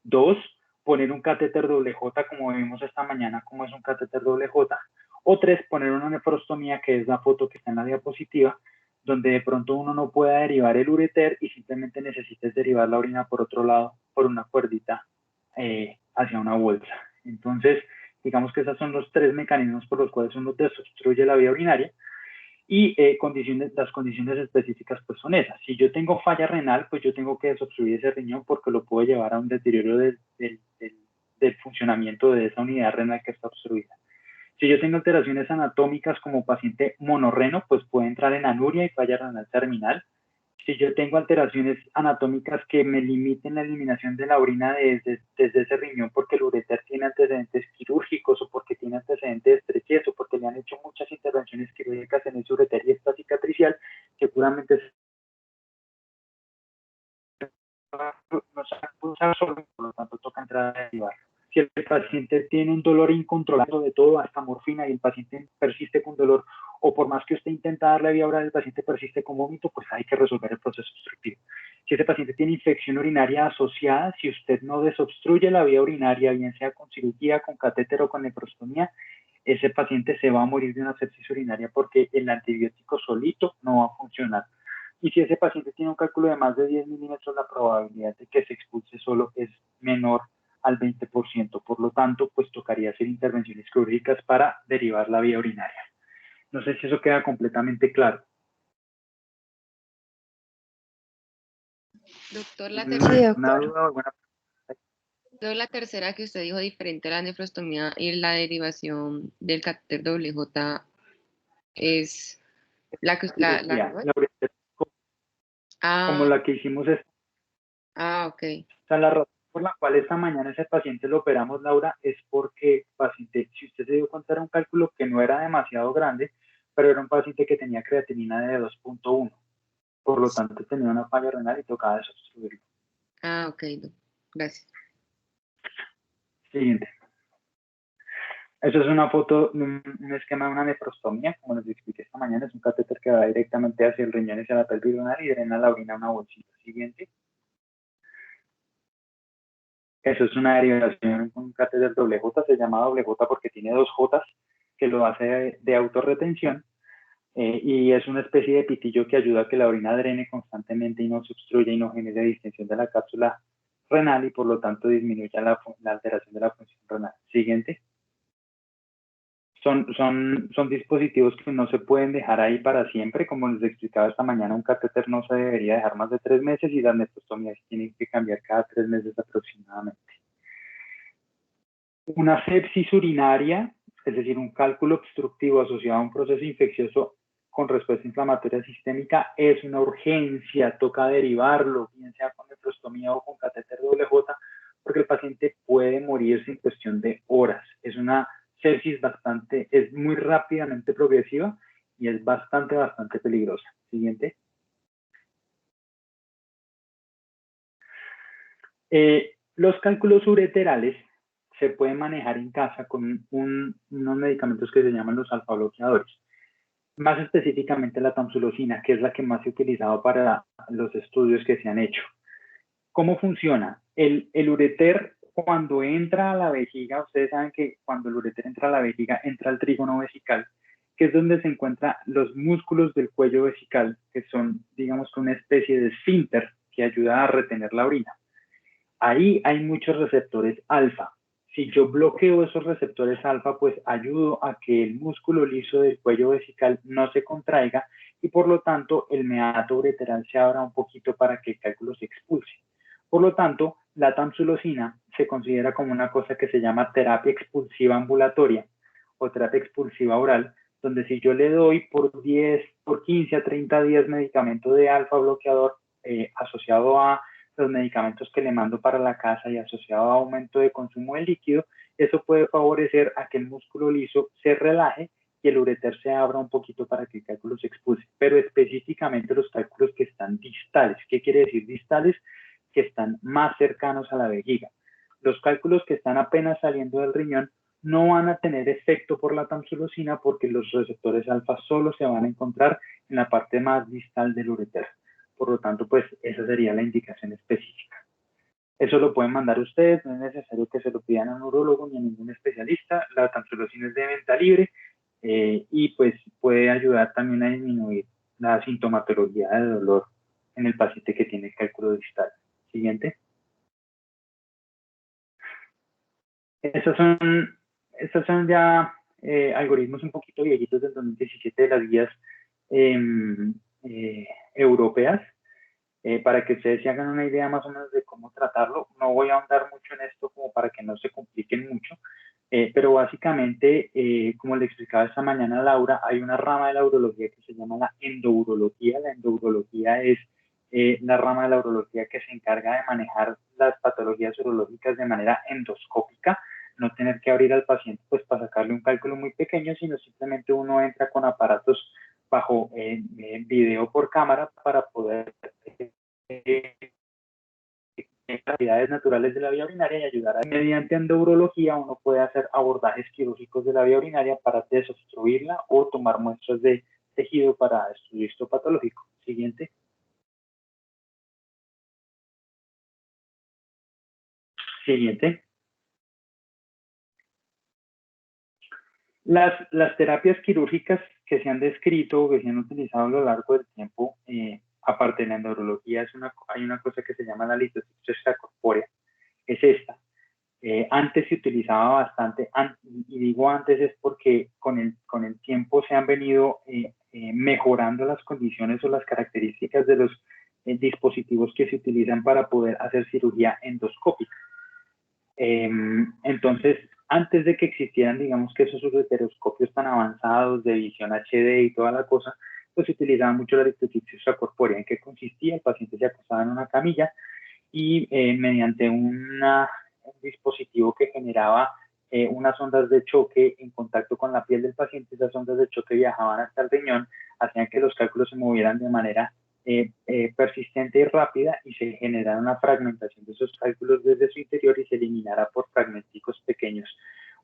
A: 2, poner un catéter doble J, como vimos esta mañana, como es un catéter doble J. O 3, poner una nefrostomía, que es la foto que está en la diapositiva, donde de pronto uno no pueda derivar el ureter y simplemente necesites derivar la orina por otro lado, por una cuerdita hacia una bolsa. Entonces, digamos que esos son los 3 mecanismos por los cuales uno desobstruye la vía urinaria. Y las condiciones específicas pues son esas. Si yo tengo falla renal, pues yo tengo que desobstruir ese riñón porque lo puedo llevar a un deterioro del funcionamiento de esa unidad renal que está obstruida. Si yo tengo alteraciones anatómicas como paciente monorreno, pues puede entrar en anuria y falla renal terminal. Si yo tengo alteraciones anatómicas que me limiten la eliminación de la orina desde ese riñón porque el ureter tiene antecedentes quirúrgicos o porque tiene antecedentes de estrechez o porque le han hecho muchas intervenciones quirúrgicas en ese ureter y está cicatricial, que puramente no se expulsa solo, por lo tanto toca entrar a derivar. Si el paciente tiene un dolor incontrolable, de todo hasta morfina, y el paciente persiste con dolor, o por más que usted intenta darle vía oral, el paciente persiste con vómito, pues hay que resolver el proceso obstructivo. Si ese paciente tiene infección urinaria asociada, si usted no desobstruye la vía urinaria, bien sea con cirugía, con catéter o con nefrostomía, ese paciente se va a morir de una sepsis urinaria porque el antibiótico solito no va a funcionar. Y si ese paciente tiene un cálculo de más de 10 milímetros, la probabilidad de que se expulse solo es menor al 20%. Por lo tanto, pues tocaría hacer intervenciones quirúrgicas para derivar la vía urinaria. No sé si eso queda completamente claro.
B: Doctor, la
C: Sí,
B: tercera,
A: ¿Una
C: doctor.
A: duda o alguna?
B: la tercera que usted dijo diferente a la nefrostomía y la derivación del catéter doble J es la que
A: Cirugía, la ureter, como
B: Ah,
A: la que hicimos esta.
B: ok.
A: O sea, la razón por la cual esta mañana ese paciente lo operamos, Laura, es porque el paciente, si usted se dio cuenta, era un cálculo que no era demasiado grande, pero era un paciente que tenía creatinina de 2.1. Por lo tanto, tenía una falla renal y tocaba desobstruirlo.
B: Ok, gracias.
A: Siguiente. Eso es una foto, un esquema de una nefrostomía, como les expliqué esta mañana. Es un catéter que va directamente hacia el riñón y hacia la pelvis renal y drena la orina a una bolsita. Siguiente. Eso es una derivación con un catéter doble J, se llama doble J porque tiene dos J que lo hace de autorretención, y es una especie de pitillo que ayuda a que la orina drene constantemente y no se obstruya y no genere distensión de la cápsula renal y por lo tanto disminuya la alteración de la función renal. Siguiente. Son dispositivos que no se pueden dejar ahí para siempre. Como les explicaba esta mañana, un catéter no se debería dejar más de 3 meses y las nefrostomías tienen que cambiar cada 3 meses aproximadamente. Una sepsis urinaria, es decir, un cálculo obstructivo asociado a un proceso infeccioso con respuesta inflamatoria sistémica, es una urgencia, toca derivarlo, bien sea con nefrostomía o con catéter doble J, porque el paciente puede morirse en cuestión de horas. Es una sepsis es muy rápidamente progresiva y es bastante peligrosa. Siguiente. Los cálculos ureterales se pueden manejar en casa con unos medicamentos que se llaman los alfa bloqueadores. Más específicamente la tamsulosina, que es la que más se ha utilizado para los estudios que se han hecho. ¿Cómo funciona? El ureter, cuando entra a la vejiga, ustedes saben que cuando el ureter entra a la vejiga, entra al trígono vesical, que es donde se encuentran los músculos del cuello vesical, que son, digamos, una especie de esfínter que ayuda a retener la orina. Ahí hay muchos receptores alfa. Si yo bloqueo esos receptores alfa, pues ayudo a que el músculo liso del cuello vesical no se contraiga y por lo tanto el meato ureteral se abra un poquito para que el cálculo se expulse. Por lo tanto, la tamsulosina se considera como una cosa que se llama terapia expulsiva ambulatoria o terapia expulsiva oral, donde si yo le doy por 15 a 30 días medicamento de alfa bloqueador asociado a los medicamentos que le mando para la casa y asociado a aumento de consumo de líquido, eso puede favorecer a que el músculo liso se relaje y el ureter se abra un poquito para que el cálculo se expulse, pero específicamente los cálculos que están distales. ¿Qué quiere decir distales? Que están más cercanos a la vejiga. Los cálculos que están apenas saliendo del riñón no van a tener efecto por la tamsulosina porque los receptores alfa solo se van a encontrar en la parte más distal del ureter. Por lo tanto, pues esa sería la indicación específica. Eso lo pueden mandar ustedes, no es necesario que se lo pidan a un urólogo ni a ningún especialista. La tamsulosina es de venta libre y pues puede ayudar también a disminuir la sintomatología de dolor en el paciente que tiene el cálculo distal. Siguiente. Estos son ya algoritmos un poquito viejitos del 2017 de las guías europeas. Para que ustedes se hagan una idea más o menos de cómo tratarlo. No voy a ahondar mucho en esto como para que no se compliquen mucho, pero básicamente, como le explicaba esta mañana a Laura, hay una rama de la urología que se llama la endourología. La endourología es la rama de la urología que se encarga de manejar las patologías urológicas de manera endoscópica, no tener que abrir al paciente pues para sacarle un cálculo muy pequeño, sino simplemente uno entra con aparatos bajo video por cámara para poder actividades naturales de la vía urinaria y ayudar a mediante endourología uno puede hacer abordajes quirúrgicos de la vía urinaria para desobstruirla o tomar muestras de tejido para estudio histopatológico. Siguiente. Siguiente. Las terapias quirúrgicas que se han descrito o que se han utilizado a lo largo del tiempo, aparte de la endourología, hay una cosa que se llama la litotripsia extracorpórea. Es esta. Antes se utilizaba bastante, y digo antes es porque con el tiempo se han venido mejorando las condiciones o las características de los dispositivos que se utilizan para poder hacer cirugía endoscópica. Entonces, antes de que existieran, digamos que esos ureteroscopios tan avanzados de visión HD y toda la cosa, pues se utilizaba mucho la litotripsia extracorpórea. ¿En qué consistía? El paciente se acostaba en una camilla y mediante un dispositivo que generaba unas ondas de choque en contacto con la piel del paciente, esas ondas de choque viajaban hasta el riñón, hacían que los cálculos se movieran de manera persistente y rápida y se generara una fragmentación de esos cálculos desde su interior y se eliminara por fragmenticos pequeños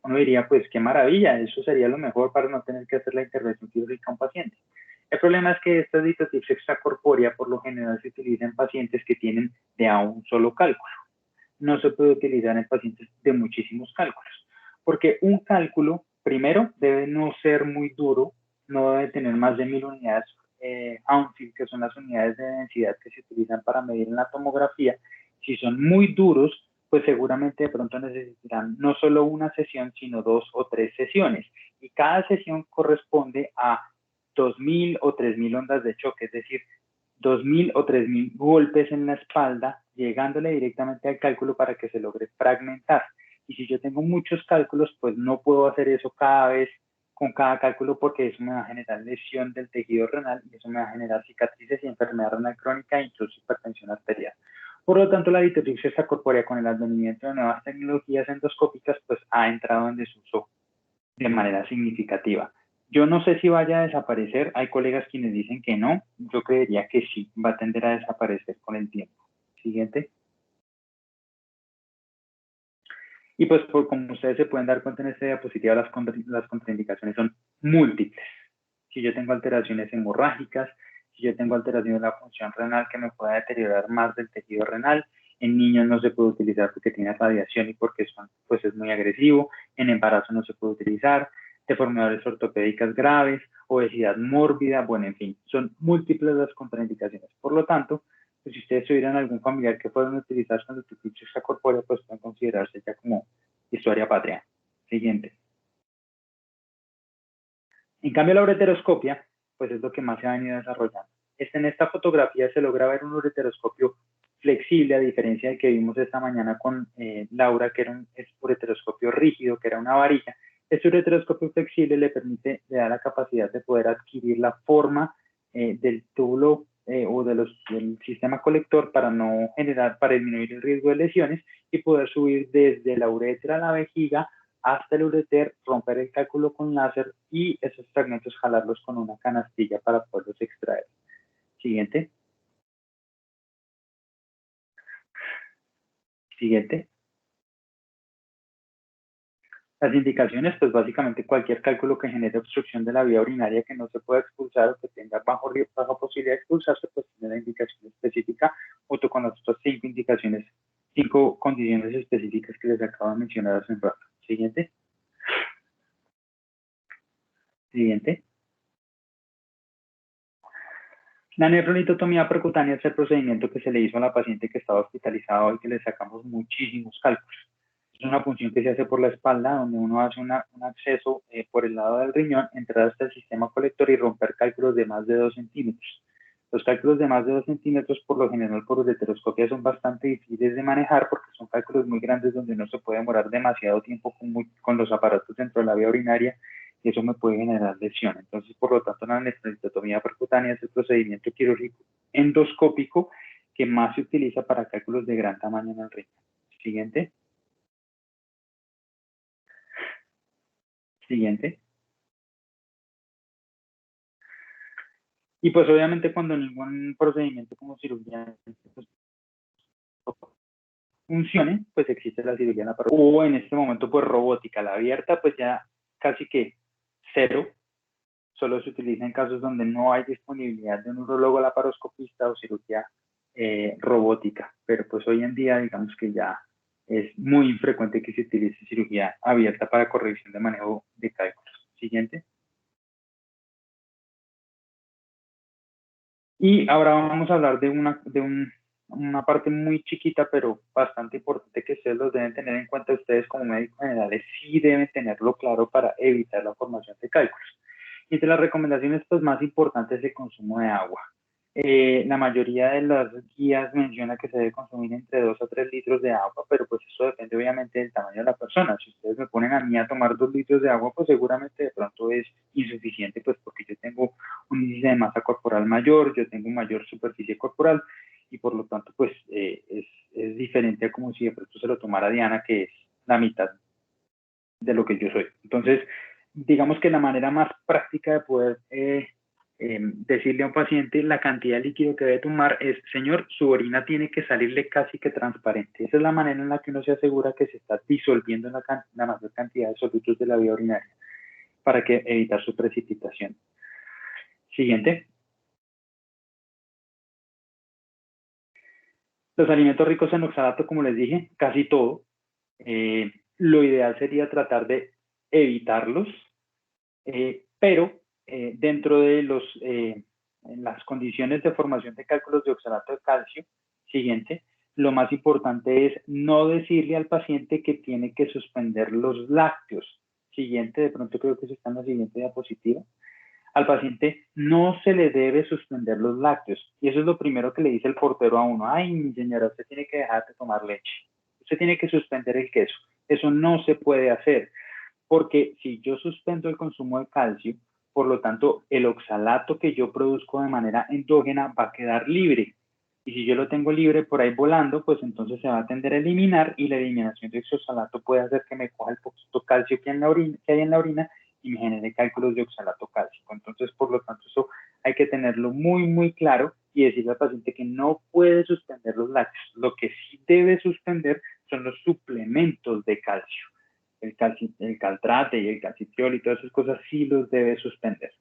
A: Uno diría, pues qué maravilla, eso sería lo mejor para no tener que hacer la intervención quirúrgica a un paciente. El problema es que esta ditotips extracorpórea por lo general se utiliza en pacientes que tienen de a un solo cálculo. No se puede utilizar en pacientes de muchísimos cálculos, porque un cálculo, primero, debe no ser muy duro, no debe tener más de 1000 unidades Ounce, que son las unidades de densidad que se utilizan para medir en la tomografía. Si son muy duros, pues seguramente de pronto necesitarán no solo una sesión, sino 2 o 3 sesiones. Y cada sesión corresponde a 2000 o 3000 ondas de choque, es decir, 2000 o 3000 golpes en la espalda, llegándole directamente al cálculo para que se logre fragmentar. Y si yo tengo muchos cálculos, pues no puedo hacer eso cada vez con cada cálculo porque eso me va a generar lesión del tejido renal y eso me va a generar cicatrices y enfermedad renal crónica e incluso hipertensión arterial. Por lo tanto, la ditotripsia extracorpórea con el advenimiento de nuevas tecnologías endoscópicas pues ha entrado en desuso de manera significativa. Yo no sé si vaya a desaparecer, hay colegas quienes dicen que no, yo creería que sí, va a tender a desaparecer con el tiempo. Siguiente. Y pues como ustedes se pueden dar cuenta en esta diapositiva, las contraindicaciones son múltiples. Si yo tengo alteraciones hemorrágicas, si yo tengo alteraciones de la función renal que me pueda deteriorar más del tejido renal, en niños no se puede utilizar porque tiene radiación y porque pues es muy agresivo, en embarazo no se puede utilizar, deformidades ortopédicas graves, obesidad mórbida, bueno, en fin, son múltiples las contraindicaciones. Por lo tanto, pues si ustedes tuvieran algún familiar que fueron utilizados con ditotripsia extracorpórea, pues pueden considerarse ya como historia patria. Siguiente. En cambio, la ureteroscopia, pues es lo que más se ha venido desarrollando. En esta fotografía se logra ver un ureteroscopio flexible, a diferencia del que vimos esta mañana con Laura, que era un ureteroscopio rígido, que era una varilla. Este ureteroscopio flexible le da la capacidad de poder adquirir la forma del túbulo o del sistema colector para disminuir el riesgo de lesiones y poder subir desde la uretra a la vejiga hasta el ureter, romper el cálculo con láser y esos fragmentos jalarlos con una canastilla para poderlos extraer. Siguiente. Siguiente. Las indicaciones, pues básicamente cualquier cálculo que genere obstrucción de la vía urinaria que no se pueda expulsar o que tenga baja posibilidad de expulsarse, pues tiene la indicación específica junto con las otras 5 condiciones específicas que les acabo de mencionar hace un rato. Siguiente. Siguiente. La nefrolitotomía percutánea es el procedimiento que se le hizo a la paciente que estaba hospitalizada y que le sacamos muchísimos cálculos. Es una punción que se hace por la espalda, donde uno hace un acceso por el lado del riñón, entrar hasta el sistema colector y romper cálculos de más de 2 centímetros. Los cálculos de más de 2 centímetros, por lo general, por ureteroscopia son bastante difíciles de manejar porque son cálculos muy grandes donde no se puede demorar demasiado tiempo con los aparatos dentro de la vía urinaria y eso me puede generar lesión. Entonces, por lo tanto, la nefrolitotomía percutánea es el procedimiento quirúrgico endoscópico que más se utiliza para cálculos de gran tamaño en el riñón. Siguiente. Siguiente. Y pues obviamente cuando ningún procedimiento como cirugía funcione, pues existe la cirugía laparoscópica o en este momento pues robótica. La abierta pues ya casi que cero, solo se utiliza en casos donde no hay disponibilidad de un urologo laparoscopista o cirugía robótica, pero pues hoy en día digamos que ya es muy infrecuente que se utilice cirugía abierta para corrección de manejo de cálculos. Siguiente. Y ahora vamos a hablar de una parte muy chiquita, pero bastante importante que ustedes los deben tener en cuenta. Ustedes como médicos generales sí deben tenerlo claro para evitar la formación de cálculos. Y entre las recomendaciones pues, más importantes es el consumo de agua. La mayoría de las guías menciona que se debe consumir entre 2 a 3 litros de agua, pero pues eso depende obviamente del tamaño de la persona. Si ustedes me ponen a mí a tomar 2 litros de agua, pues seguramente de pronto es insuficiente, pues porque yo tengo un índice de masa corporal mayor, yo tengo mayor superficie corporal y por lo tanto pues es diferente a como si de pronto se lo tomara Diana, que es la mitad de lo que yo soy. Entonces, digamos que la manera más práctica de poder decirle a un paciente la cantidad de líquido que debe tomar es, señor, su orina tiene que salirle casi que transparente. Esa es la manera en la que uno se asegura que se está disolviendo la mayor cantidad de solutos de la vía urinaria para que evitar su precipitación. Siguiente. Los alimentos ricos en oxalato, como les dije, casi todo. Lo ideal sería tratar de evitarlos, pero dentro de las condiciones de formación de cálculos de oxalato de calcio, siguiente, lo más importante es no decirle al paciente que tiene que suspender los lácteos. Siguiente, de pronto creo que eso está en la siguiente diapositiva. Al paciente no se le debe suspender los lácteos. Y eso es lo primero que le dice el portero a uno. Ay, mi señora, usted tiene que dejar de tomar leche. Usted tiene que suspender el queso. Eso no se puede hacer. Porque si yo suspendo el consumo de calcio, por lo tanto, el oxalato que yo produzco de manera endógena va a quedar libre. Y si yo lo tengo libre por ahí volando, pues entonces se va a tender a eliminar y la eliminación de ese oxalato puede hacer que me coja el poquito calcio que hay en la orina y me genere cálculos de oxalato cálcico. Entonces, por lo tanto, eso hay que tenerlo muy, muy claro y decirle al paciente que no puede suspender los lácteos. Lo que sí debe suspender son los suplementos de calcio. El caltrate y el calcitriol y todas esas cosas sí los debe suspender.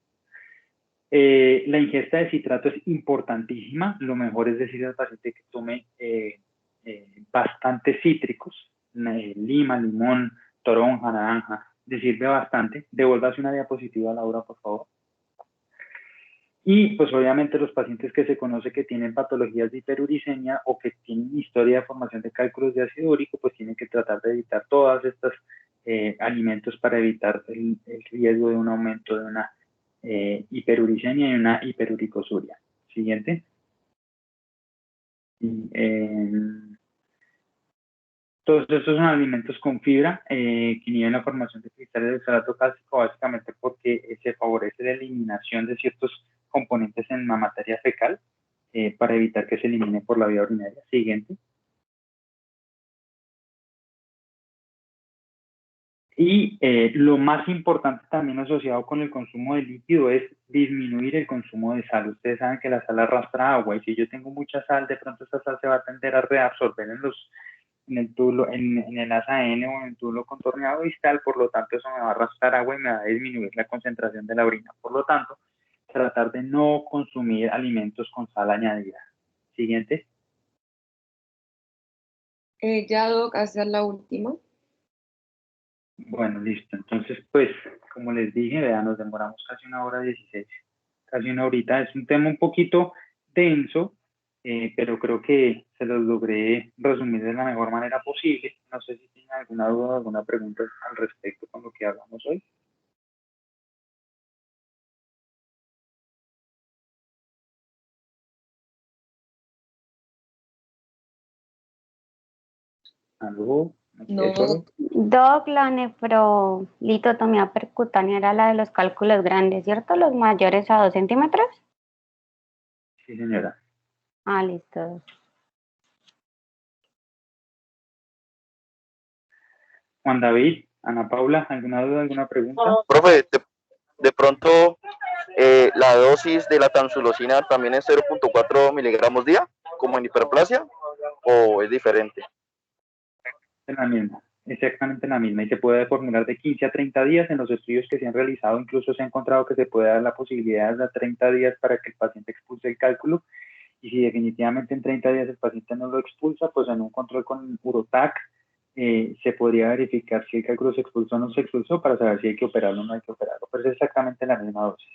A: La ingesta de citrato es importantísima. Lo mejor es decirle al paciente que tome bastantes cítricos, lima, limón, toronja, naranja, le sirve bastante. Devuélvase una diapositiva, Laura, por favor. Y pues obviamente los pacientes que se conoce que tienen patologías de hiperuricemia o que tienen historia de formación de cálculos de ácido úrico, pues tienen que tratar de evitar todas estas alimentos para evitar el riesgo de un aumento de una hiperuricemia y una hiperuricosuria. Siguiente. Todos estos son alimentos con fibra que inhiben la formación de cristales de oxalato cálcico, básicamente porque se favorece la eliminación de ciertos componentes en la materia fecal para evitar que se elimine por la vía urinaria. Siguiente. Y lo más importante también asociado con el consumo de líquido es disminuir el consumo de sal. Ustedes saben que la sal arrastra agua y si yo tengo mucha sal, de pronto esta sal se va a tender a reabsorber en el túbulo, en el asa N o en el túbulo contorneado distal, por lo tanto eso me va a arrastrar agua y me va a disminuir la concentración de la orina. Por lo tanto, tratar de no consumir alimentos con sal añadida. Siguiente.
B: Ya, Doc, esa es la última.
A: Bueno, listo. Entonces, pues, como les dije, vean, nos demoramos casi 1 hora 16, casi una horita. Es un tema un poquito denso, pero creo que se los logré resumir de la mejor manera posible. No sé si tienen alguna duda o alguna pregunta al respecto con lo que hablamos hoy. ¿Algo?
B: No,
A: ¿Eso?
C: Doc, la nefrolitotomía percutánea era la de los cálculos grandes, ¿cierto? Los mayores a 2 centímetros.
A: Sí, señora.
C: Ah, listo.
A: Juan David, Ana Paula, ¿alguna duda, alguna pregunta?
D: Profe, de pronto la dosis de la tamsulosina también es 0.4 miligramos día, como en hiperplasia, o es diferente.
A: Es la misma, exactamente la misma, y se puede formular de 15 a 30 días. En los estudios que se han realizado, incluso se ha encontrado que se puede dar la posibilidad de 30 días para que el paciente expulse el cálculo, y si definitivamente en 30 días el paciente no lo expulsa, pues en un control con Urotac se podría verificar si el cálculo se expulsó o no se expulsó para saber si hay que operarlo o no hay que operarlo, pero es exactamente la misma dosis.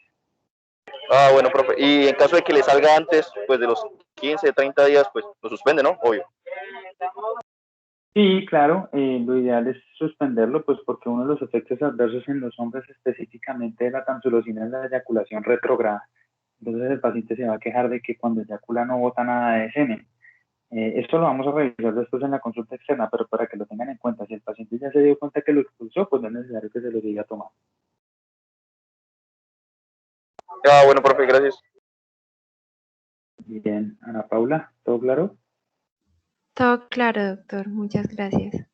D: Ah, bueno, profe, y en caso de que le salga antes, pues de los 15, 30 días, pues lo suspende, ¿no? Obvio.
A: Sí, claro, lo ideal es suspenderlo, pues porque uno de los efectos adversos en los hombres específicamente de la tamsulosina es la eyaculación retrógrada. Entonces el paciente se va a quejar de que cuando eyacula no bota nada de semen. Esto lo vamos a revisar después en la consulta externa, pero para que lo tengan en cuenta, si el paciente ya se dio cuenta que lo expulsó, pues no es necesario que se lo siga tomando.
D: Ah, bueno, profe, gracias.
A: Bien, Ana Paula, ¿todo claro?
C: Todo claro, doctor. Muchas gracias.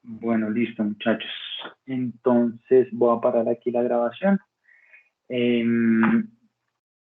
A: Bueno, listo, muchachos. Entonces voy a parar aquí la grabación. Em,